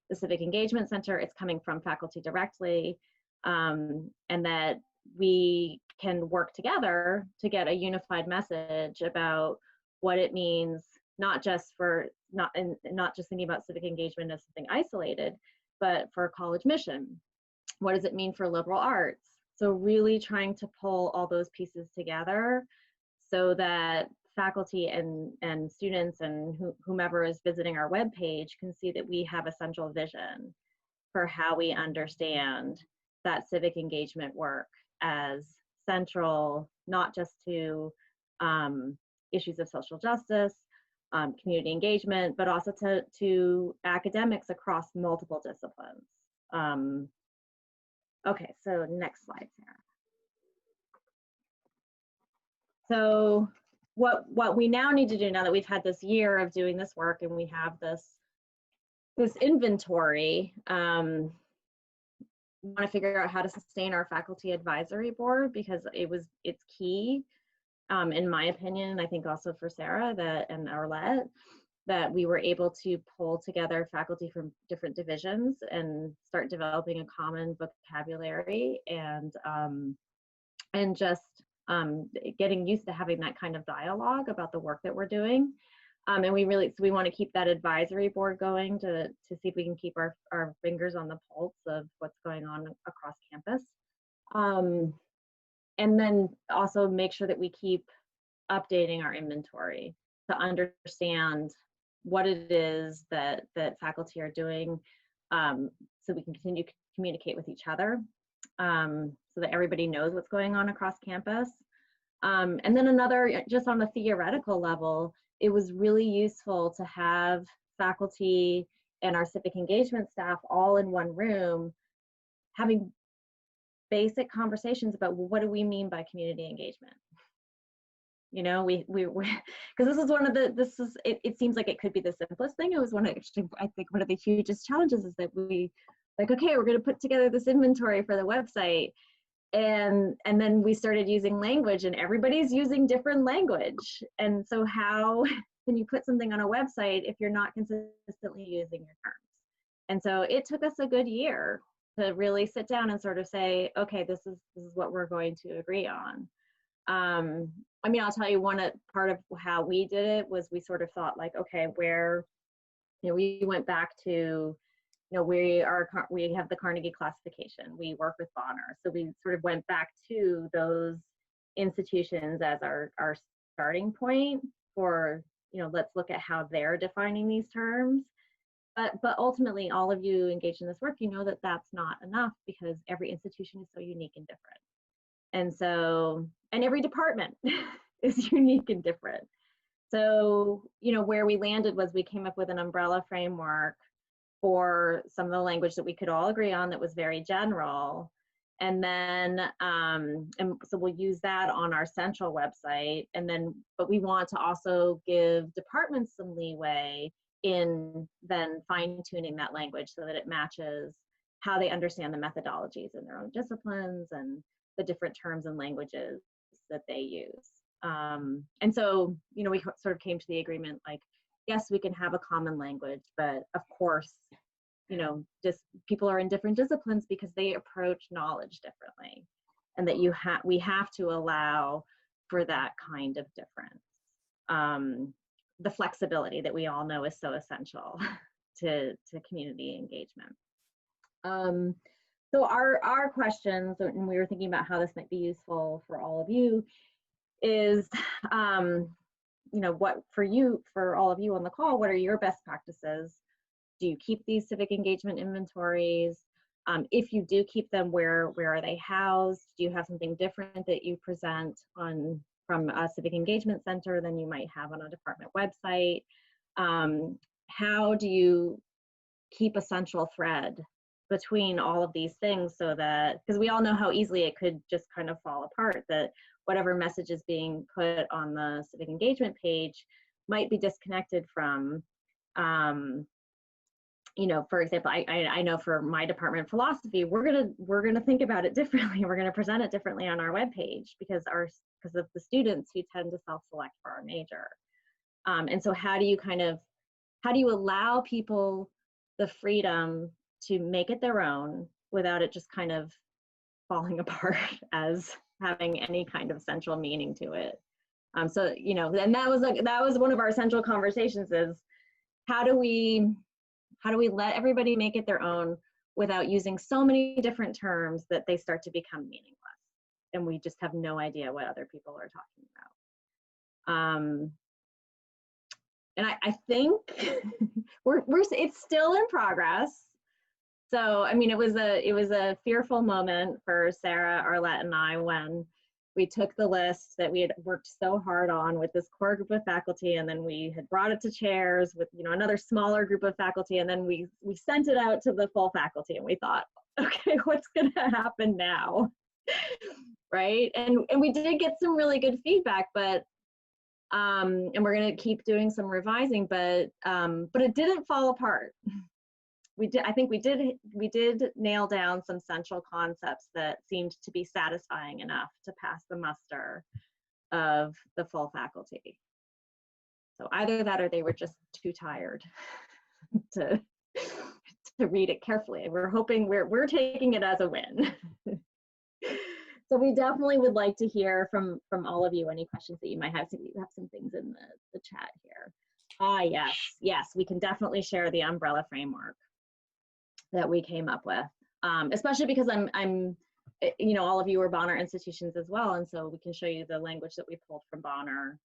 the Civic Engagement Center, it's coming from faculty directly, and that we can work together to get a unified message about what it means, not just thinking about civic engagement as something isolated, but for college mission. What does it mean for liberal arts? So really trying to pull all those pieces together so that faculty and students and whomever is visiting our webpage can see that we have a central vision for how we understand that civic engagement work as central, not just to issues of social justice, community engagement, but also to academics across multiple disciplines. Okay, so next slide, Sarah. So what we now need to do, now that we've had this year of doing this work and we have this inventory, we want to figure out how to sustain our faculty advisory board, because it's key, in my opinion, and I think also for Sarah and Arlette, that we were able to pull together faculty from different divisions and start developing a common vocabulary, and just getting used to having that kind of dialogue about the work that we're doing. And we want to keep that advisory board going to see if we can keep our fingers on the pulse of what's going on across campus. And then also make sure that we keep updating our inventory to understand what it is that faculty are doing, so we can continue to communicate with each other, so that everybody knows what's going on across campus. And then another, just on a theoretical level, it was really useful to have faculty and our civic engagement staff all in one room having basic conversations about, well, what do we mean by community engagement? You know, because this is one of it seems like it could be the simplest thing. It was I think one of the hugest challenges is that we like, okay, we're going to put together this inventory for the website. And then we started using language, and everybody's using different language. And so how can you put something on a website if you're not consistently using your terms? And so it took us a good year to really sit down and sort of say, okay, this is what we're going to agree on. I mean, I'll tell you, part of how we did it was we sort of thought like, okay, we went back to, we have the Carnegie classification. We work with Bonner. So we sort of went back to those institutions as our starting point for, let's look at how they're defining these terms. But ultimately, all of you engaged in this work, you know that that's not enough, because every institution is so unique and different. And so, and every department is unique and different. So, where we landed was we came up with an umbrella framework for some of the language that we could all agree on that was very general. And then, and so we'll use that on our central website. And then, but we want to also give departments some leeway in then fine tuning that language so that it matches how they understand the methodologies in their own disciplines and the different terms and languages that they use. And so, we sort of came to the agreement, like, yes, we can have a common language, but of course, you know, just people are in different disciplines because they approach knowledge differently, and that we have to allow for that kind of difference. The flexibility that we all know is so essential to community engagement. So our questions, and we were thinking about how this might be useful for all of you, is, you know, what for all of you on the call, what are your best practices? Do you keep these civic engagement inventories? If you do keep them, where are they housed? Do you have something different that you present from a civic engagement center than you might have on a department website? How do you keep a central thread between all of these things, so that, because we all know how easily it could just kind of fall apart, that whatever message is being put on the civic engagement page might be disconnected from, you know, for example, I know for my department of philosophy, we're gonna think about it differently. We're gonna present it differently on our webpage because of the students who tend to self-select for our major. And so how do you allow people the freedom to make it their own without it just kind of falling apart as having any kind of central meaning to it? So, you know, and that was one of our central conversations, is how do we let everybody make it their own without using so many different terms that they start to become meaningless and we just have no idea what other people are talking about. And I think it's still in progress. So, I mean, it was a fearful moment for Sarah, Arlette, and I when we took the list that we had worked so hard on with this core group of faculty, and then we had brought it to chairs with, you know, another smaller group of faculty, and then we sent it out to the full faculty, and we thought, okay, what's going to happen now? Right? And we did get some really good feedback, but and we're going to keep doing some revising, but it didn't fall apart. I think we did nail down some central concepts that seemed to be satisfying enough to pass the muster of the full faculty. So either that, or they were just too tired to read it carefully. We're hoping we're taking it as a win. So we definitely would like to hear from all of you any questions that you might have. So you have some things in the chat here. Yes, we can definitely share the umbrella framework that we came up with, especially because I'm, you know, all of you are Bonner institutions as well, and so we can show you the language that we pulled from Bonner.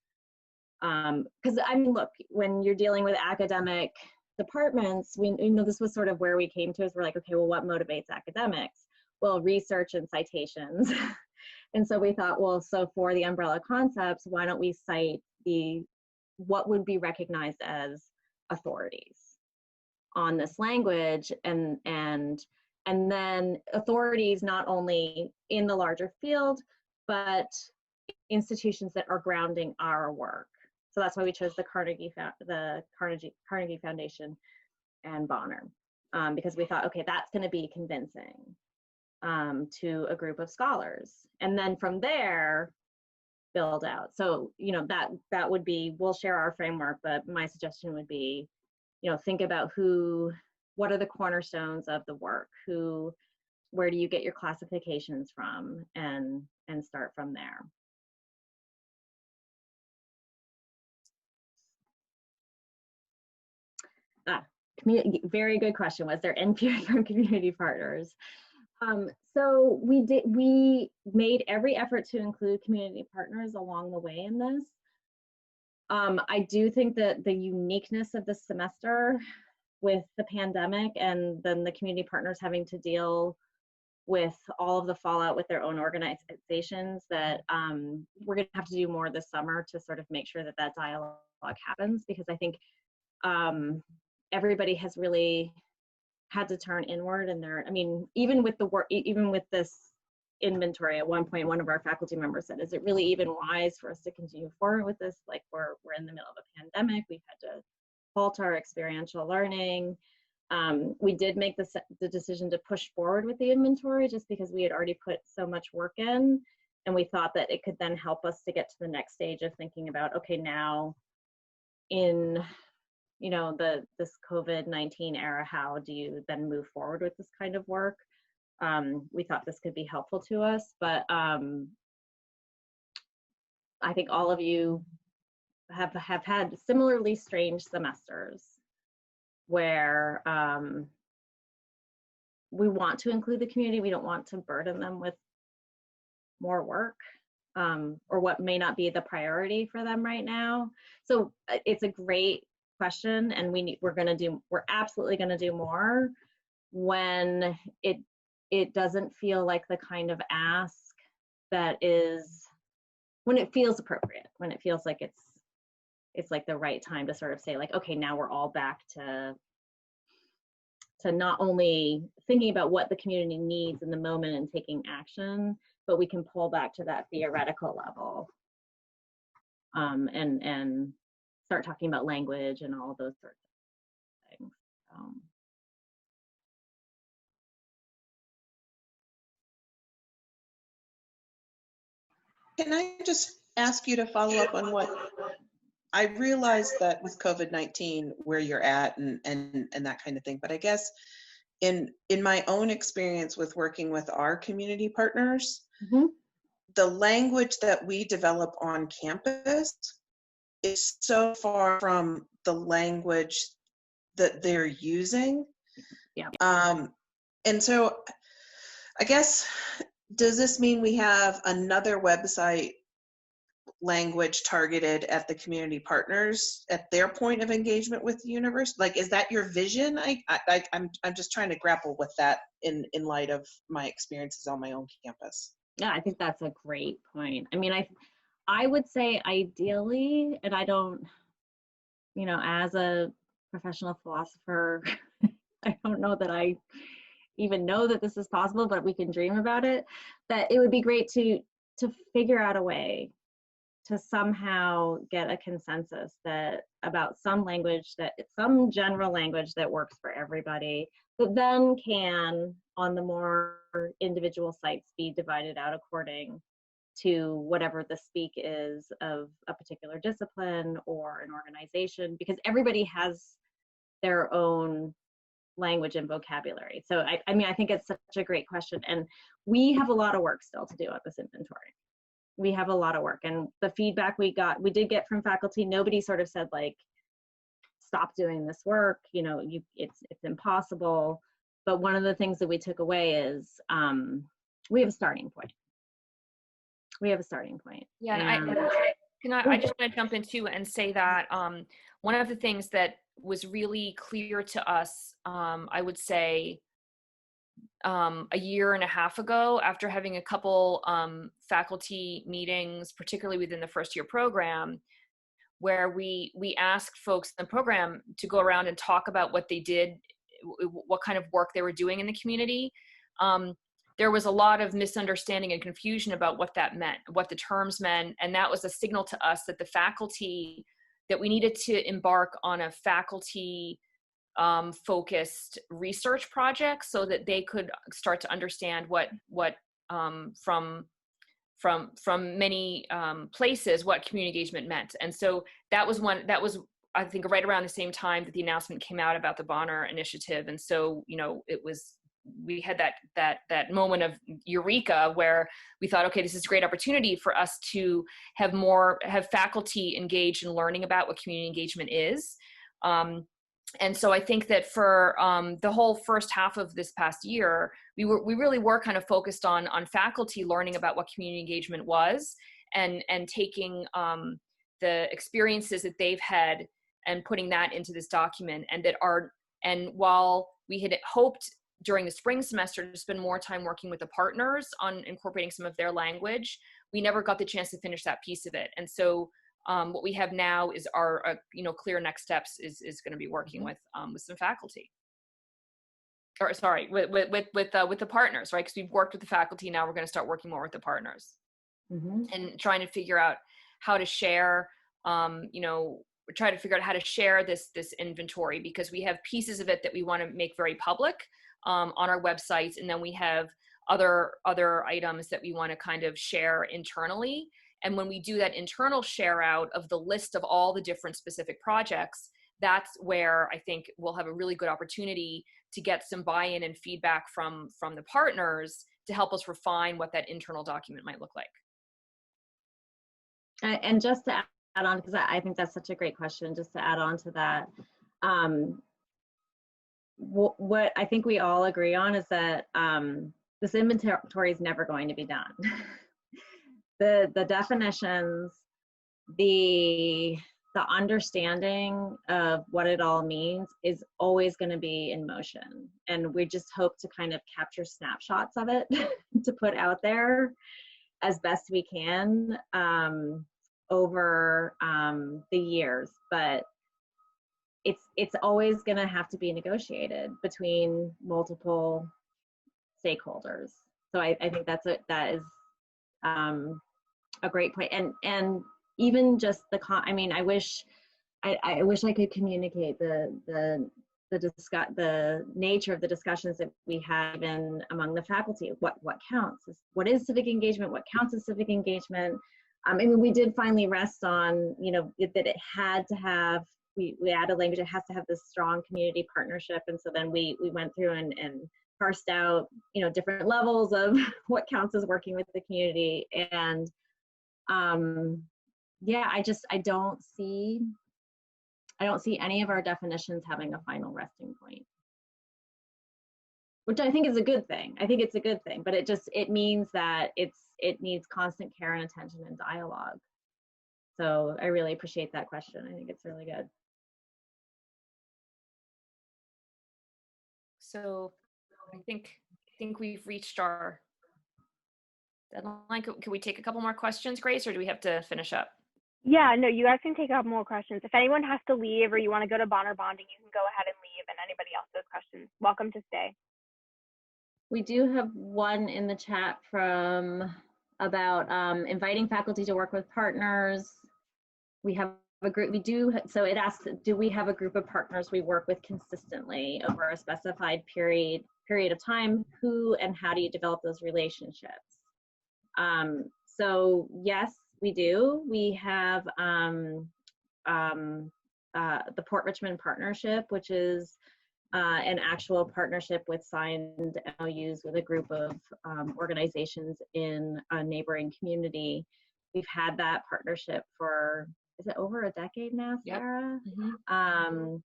Because I mean, look, when you're dealing with academic departments, you know, this was sort of where we came to, is we're like, okay, well, what motivates academics? Well, research and citations. And so we thought, well, so for the umbrella concepts, why don't we cite what would be recognized as authorities on this language, and then authorities not only in the larger field, but institutions that are grounding our work. So that's why we chose the Carnegie Foundation and Bonner, because we thought, okay, that's going to be convincing to a group of scholars, and then from there build out. So, you know, that would be, we'll share our framework, but my suggestion would be, you know, think about what are the cornerstones of the work, where do you get your classifications from, and start from there. Very good question. Was there input from community partners? So we made every effort to include community partners along the way in this. I do think that the uniqueness of this semester with the pandemic, and then the community partners having to deal with all of the fallout with their own organizations, that we're going to have to do more this summer to sort of make sure that that dialogue happens, because I think everybody has really had to turn inward, and I mean, even with the work, even with this inventory, at one point, one of our faculty members said, is it really even wise for us to continue forward with this? Like, we're in the middle of a pandemic, we've had to halt our experiential learning. We did make the decision to push forward with the inventory just because we had already put so much work in, and we thought that it could then help us to get to the next stage of thinking about, okay, now in you know, this COVID-19 era, how do you then move forward with this kind of work? We thought this could be helpful to us, but I think all of you have had similarly strange semesters where we want to include the community. We don't want to burden them with more work, or what may not be the priority for them right now. So it's a great question, and we're absolutely going to do more when it doesn't feel like the kind of ask that is, when it feels appropriate, when it feels like it's like the right time to sort of say, like, okay, now we're all back to not only thinking about what the community needs in the moment and taking action, but we can pull back to that theoretical level, and start talking about language and all those sorts of things. Can I just ask you to follow up on what I realize that with COVID-19, where you're at and that kind of thing, but I guess in my own experience with working with our community partners, the language that we develop on campus is so far from the language that they're using. Yeah. And so I guess, does this mean we have another website language targeted at the community partners at their point of engagement with the university? Like, is that your vision? I'm just trying to grapple with that in light of my experiences on my own campus. Yeah, I think that's a great point. I mean, I would say ideally, and I don't, you know, as a professional philosopher, I don't know that I even know that this is possible, but we can dream about it, that it would be great to figure out a way to somehow get a consensus that about some language, that some general language that works for everybody, that then can, on the more individual sites, be divided out according to whatever the speak is of a particular discipline or an organization, because everybody has their own language and vocabulary. So I mean, I think it's such a great question, and we have a lot of work still to do on this inventory. We have a lot of work, and the feedback we did get from faculty, nobody sort of said, like, stop doing this work, you know, it's impossible. But one of the things that we took away is we have a starting point. We have a starting point. Yeah, and I just want to jump in too and say that one of the things that was really clear to us, I would say, a year and a half ago, after having a couple faculty meetings, particularly within the first year program, where we asked folks in the program to go around and talk about what they did, what kind of work they were doing in the community. There was a lot of misunderstanding and confusion about what that meant, what the terms meant, and that was a signal to us that the faculty, that we needed to embark on a faculty focused research project so that they could start to understand what from many places what community engagement meant. And so that was I think right around the same time that the announcement came out about the Bonner initiative. And so, you know, we had that moment of eureka where we thought, okay, this is a great opportunity for us to have faculty engaged in learning about what community engagement is. And so I think that for the whole first half of this past year, we really were kind of focused on faculty learning about what community engagement was, and taking the experiences that they've had and putting that into this document. And while we had hoped during the spring semester to spend more time working with the partners on incorporating some of their language, we never got the chance to finish that piece of it. And so what we have now is our clear next steps is going to be working with some faculty, or sorry, with the partners, right? Because we've worked with the faculty, now we're going to start working more with the partners, and trying to figure out how to share. We're trying to figure out how to share this inventory, because we have pieces of it that we want to make very public on our websites, and then we have other items that we want to kind of share internally. And when we do that internal share out of the list of all the different specific projects, that's where I think we'll have a really good opportunity to get some buy-in and feedback from the partners to help us refine what that internal document might look like. And just to add on, because I think that's such a great question, just to add on to that, what I think we all agree on is that this inventory is never going to be done. The definitions, the understanding of what it all means is always going to be in motion, and we just hope to kind of capture snapshots of it to put out there as best we can over the years. But it's always going to have to be negotiated between multiple stakeholders. So I think that is a great point. And even just I mean, I wish I could communicate the nature of the discussions that we have in among the faculty. What counts? What is civic engagement? What counts as civic engagement? I mean, we did finally rest on, you know, that it had to have, we added language, it has to have this strong community partnership. And so then we went through and parsed out, you know, different levels of what counts as working with the community. And yeah, I don't see any of our definitions having a final resting point, which I think is a good thing. I think it's a good thing, but it means that it needs constant care and attention and dialogue. So I really appreciate that question. I think it's really good. So I think we've reached our deadline. Can we take a couple more questions, Grace, or do we have to finish up? Yeah, no, you guys can take up more questions. If anyone has to leave or you want to go to Bonner bonding, you can go ahead and leave, and anybody else with questions, welcome to stay. We do have one in the chat from about inviting faculty to work with partners. We have a group, so it asks, do we have a group of partners we work with consistently over a specified period of time? Who and how do you develop those relationships? So yes, we do. We have the Port Richmond Partnership, which is an actual partnership with signed MOUs with a group of organizations in a neighboring community. We've had that partnership for, is it over a decade now, Sarah? Yep. Mm-hmm.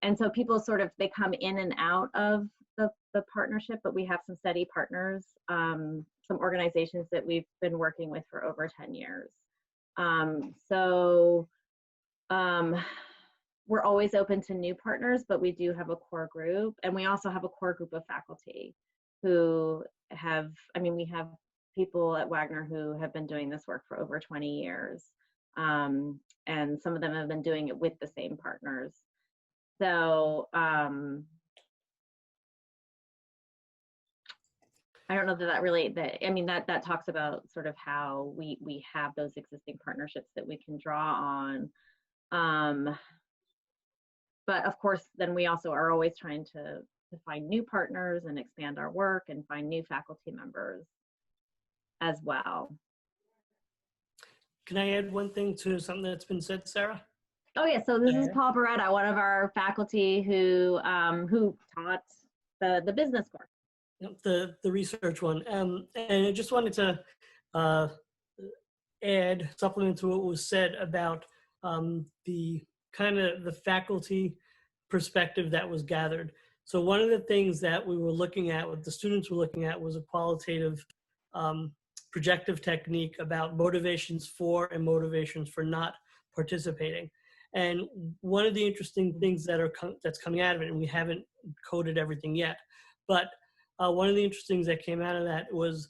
And so people they come in and out of the partnership, but we have some steady partners, some organizations that we've been working with for over 10 years. We're always open to new partners, but we do have a core group, and we also have a core group of faculty who have, we have people at Wagner who have been doing this work for over 20 years. And some of them have been doing it with the same partners. So I don't know that really, that talks about sort of how we have those existing partnerships that we can draw on. But of course, then we also are always trying to find new partners and expand our work and find new faculty members as well. Can I add one thing to something that's been said, Sarah? Oh yeah, so this is Paul Beretta, one of our faculty who taught the business course. The research one. And I just wanted to supplement to what was said about the kind of the faculty perspective that was gathered. So one of the things that we were looking at, what the students were looking at, was a qualitative projective technique about motivations for and motivations for not participating. And one of the interesting things that's coming out of it, and we haven't coded everything yet, but one of the interesting things that came out of that was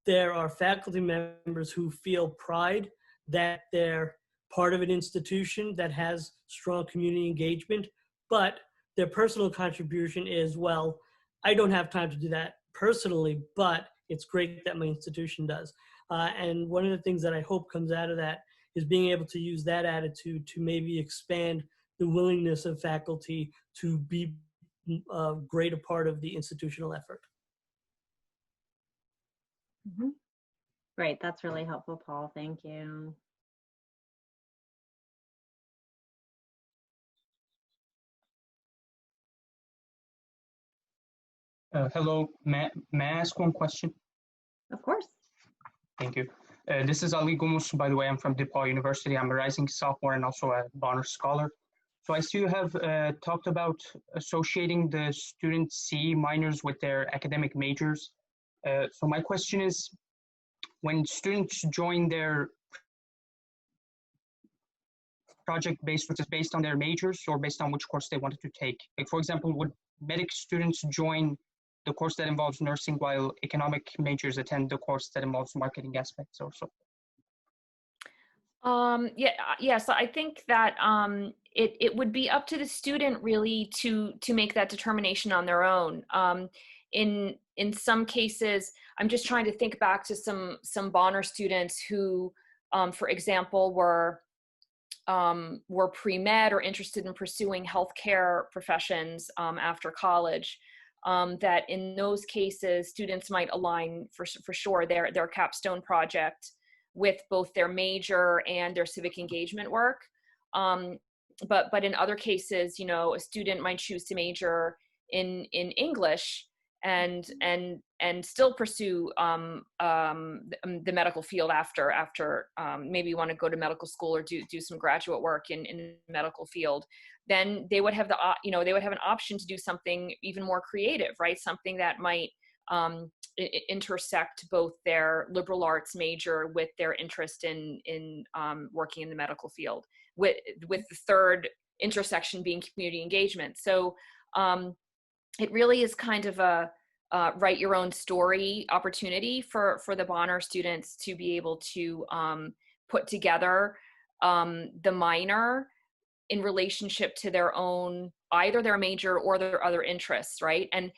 there are faculty members who feel pride that they're part of an institution that has strong community engagement, but their personal contribution is, well, I don't have time to do that personally, but it's great that my institution does. And one of the things that I hope comes out of that is being able to use that attitude to maybe expand the willingness of faculty to be a greater part of the institutional effort. Mm-hmm. Great, that's really helpful, Paul. Thank you. Hello, may I ask one question? Of course. Thank you. This is Ali Gumus, by the way. I'm from DePaul University. I'm a rising sophomore and also a Bonner scholar. So I see you have talked about associating the student CE minors with their academic majors. So my question is, when students join their project-based, which is based on their majors or based on which course they wanted to take? Like, for example, would medic students join the course that involves nursing while economic majors attend the course that involves marketing aspects or so? Yes, I think that it would be up to the student really to make that determination on their own. In some cases, I'm just trying to think back to some Bonner students who, for example, were pre-med or interested in pursuing healthcare professions after college. That in those cases, students might align for sure their capstone project with both their major and their civic engagement work. But in other cases, you know, a student might choose to major in English and still pursue the medical field after maybe you want to go to medical school or do some graduate work in the medical field. Then they would have they would have an option to do something even more creative, right? Something that might intersect both their liberal arts major with their interest in working in the medical field, with the third intersection being community engagement. So it really is kind of a write your own story opportunity for the Bonner students to be able to put together the minor in relationship to their own, either their major or their other interests, right? And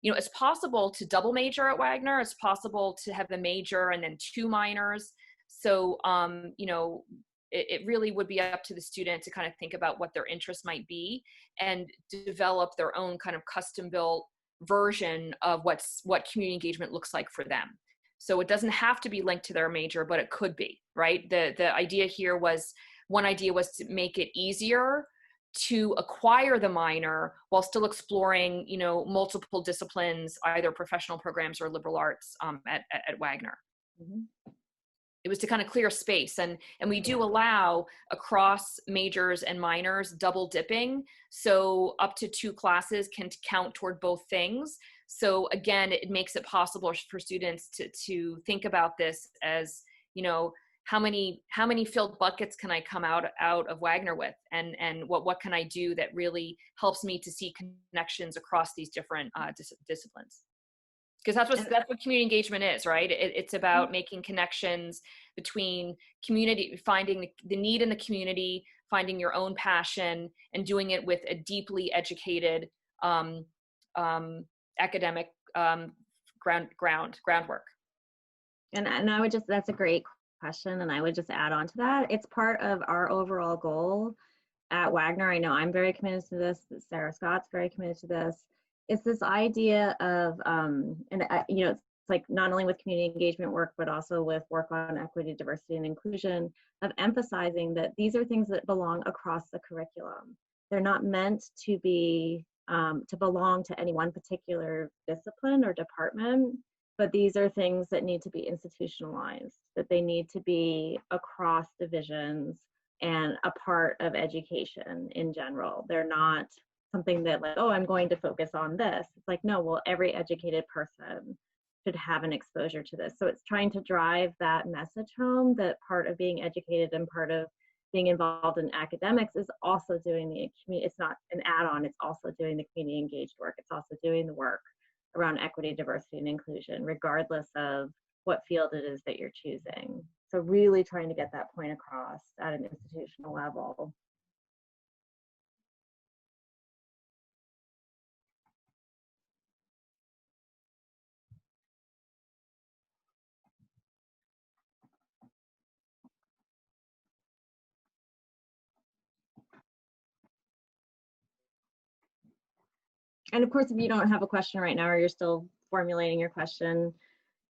you know, it's possible to double major at Wagner. It's possible to have a major and then 2 minors. So you know, it really would be up to the student to kind of think about what their interest might be and develop their own kind of custom built version of what community engagement looks like for them. So it doesn't have to be linked to their major, but it could be, right? The idea here was, one idea was to make it easier to acquire the minor while still exploring, you know, multiple disciplines, either professional programs or liberal arts at Wagner. Mm-hmm. It was to kind of clear space, and we do allow across majors and minors double dipping, so up to 2 classes can count toward both things. So again, it makes it possible for students to think about this as, you know, how many filled buckets can I come out of Wagner with, and what can I do that really helps me to see connections across these different disciplines. Because that's what community engagement is, right? It's about making connections between community, finding the need in the community, finding your own passion, and doing it with a deeply educated academic groundwork. And I would just, that's a great question, and I would just add on to that. It's part of our overall goal at Wagner. I know I'm very committed to this. Sarah Scott's very committed to this. It's this idea of, you know, it's like not only with community engagement work, but also with work on equity, diversity, and inclusion, of emphasizing that these are things that belong across the curriculum. They're not meant to be, to belong to any one particular discipline or department, but these are things that need to be institutionalized, that they need to be across divisions and a part of education in general. They're not something that, like, oh, I'm going to focus on this. It's like, no, well, every educated person should have an exposure to this. So it's trying to drive that message home, that part of being educated and part of being involved in academics is also doing the community. It's not an add-on, it's also doing the community engaged work. It's also doing the work around equity, diversity, and inclusion, regardless of what field it is that you're choosing. So really trying to get that point across at an institutional level. And of course, if you don't have a question right now, or you're still formulating your question,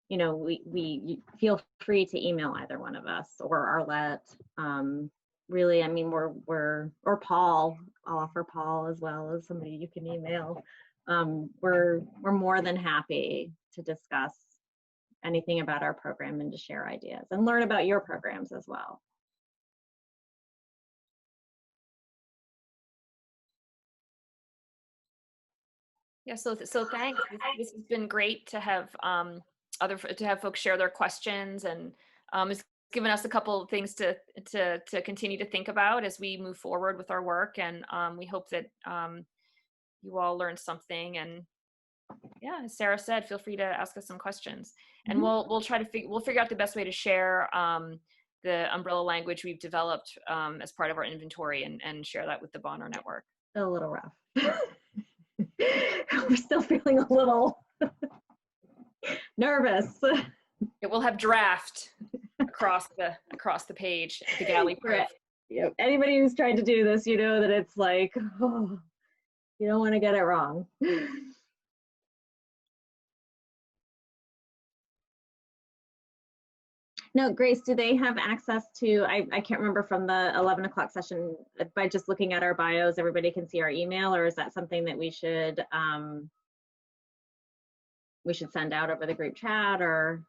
you know, we feel free to email either one of us or Arlette. Really, I mean, or Paul. I'll offer Paul as well as somebody you can email. we're more than happy to discuss anything about our program and to share ideas and learn about your programs as well. Yeah, so thanks. This has been great to have folks share their questions, and it's given us a couple of things to continue to think about as we move forward with our work, and we hope that you all learned something. And yeah, as Sarah said, feel free to ask us some questions, and we'll try to we'll figure out the best way to share the umbrella language we've developed as part of our inventory, and share that with the Bonner network. A little rough. We're still feeling a little nervous. It will have draft across the page, the galley proof. Right. Yep. Anybody who's tried to do this, you know that it's like, oh, you don't want to get it wrong. No, Grace, do they have access to, I can't remember from the 11 o'clock session, by just looking at our bios, everybody can see our email, or is that something that we should send out over the group chat, or?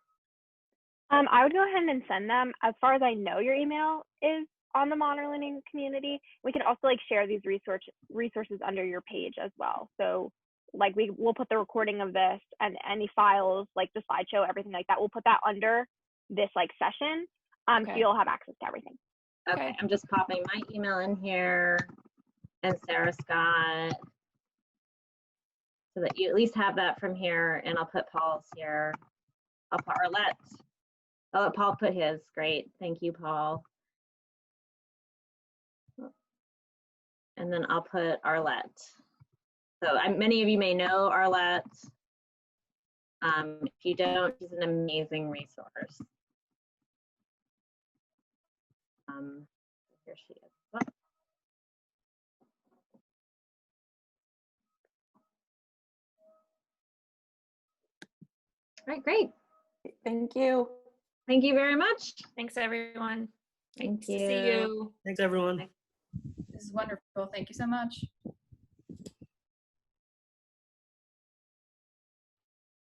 I would go ahead and send them. As far as I know, your email is on the Bonner Learning community. We can also like share these resources under your page as well. So like we'll put the recording of this and any files, like the slideshow, everything like that, we'll put that under this like session, Okay. so you'll have access to everything. Okay, I'm just popping my email in here and Sarah Scott, so that you at least have that from here, and I'll put Paul's here. I'll put Arlette's. I'll let Paul put his. Great, thank you, Paul. And then I'll put Arlette. So many of you may know Arlette. If you don't, she's an amazing resource. Here she is. Oh. All right, great. Thank you. Thank you very much. Thanks, everyone. Thank Nice to see you. you. Thanks, everyone. This is wonderful. Thank you so much.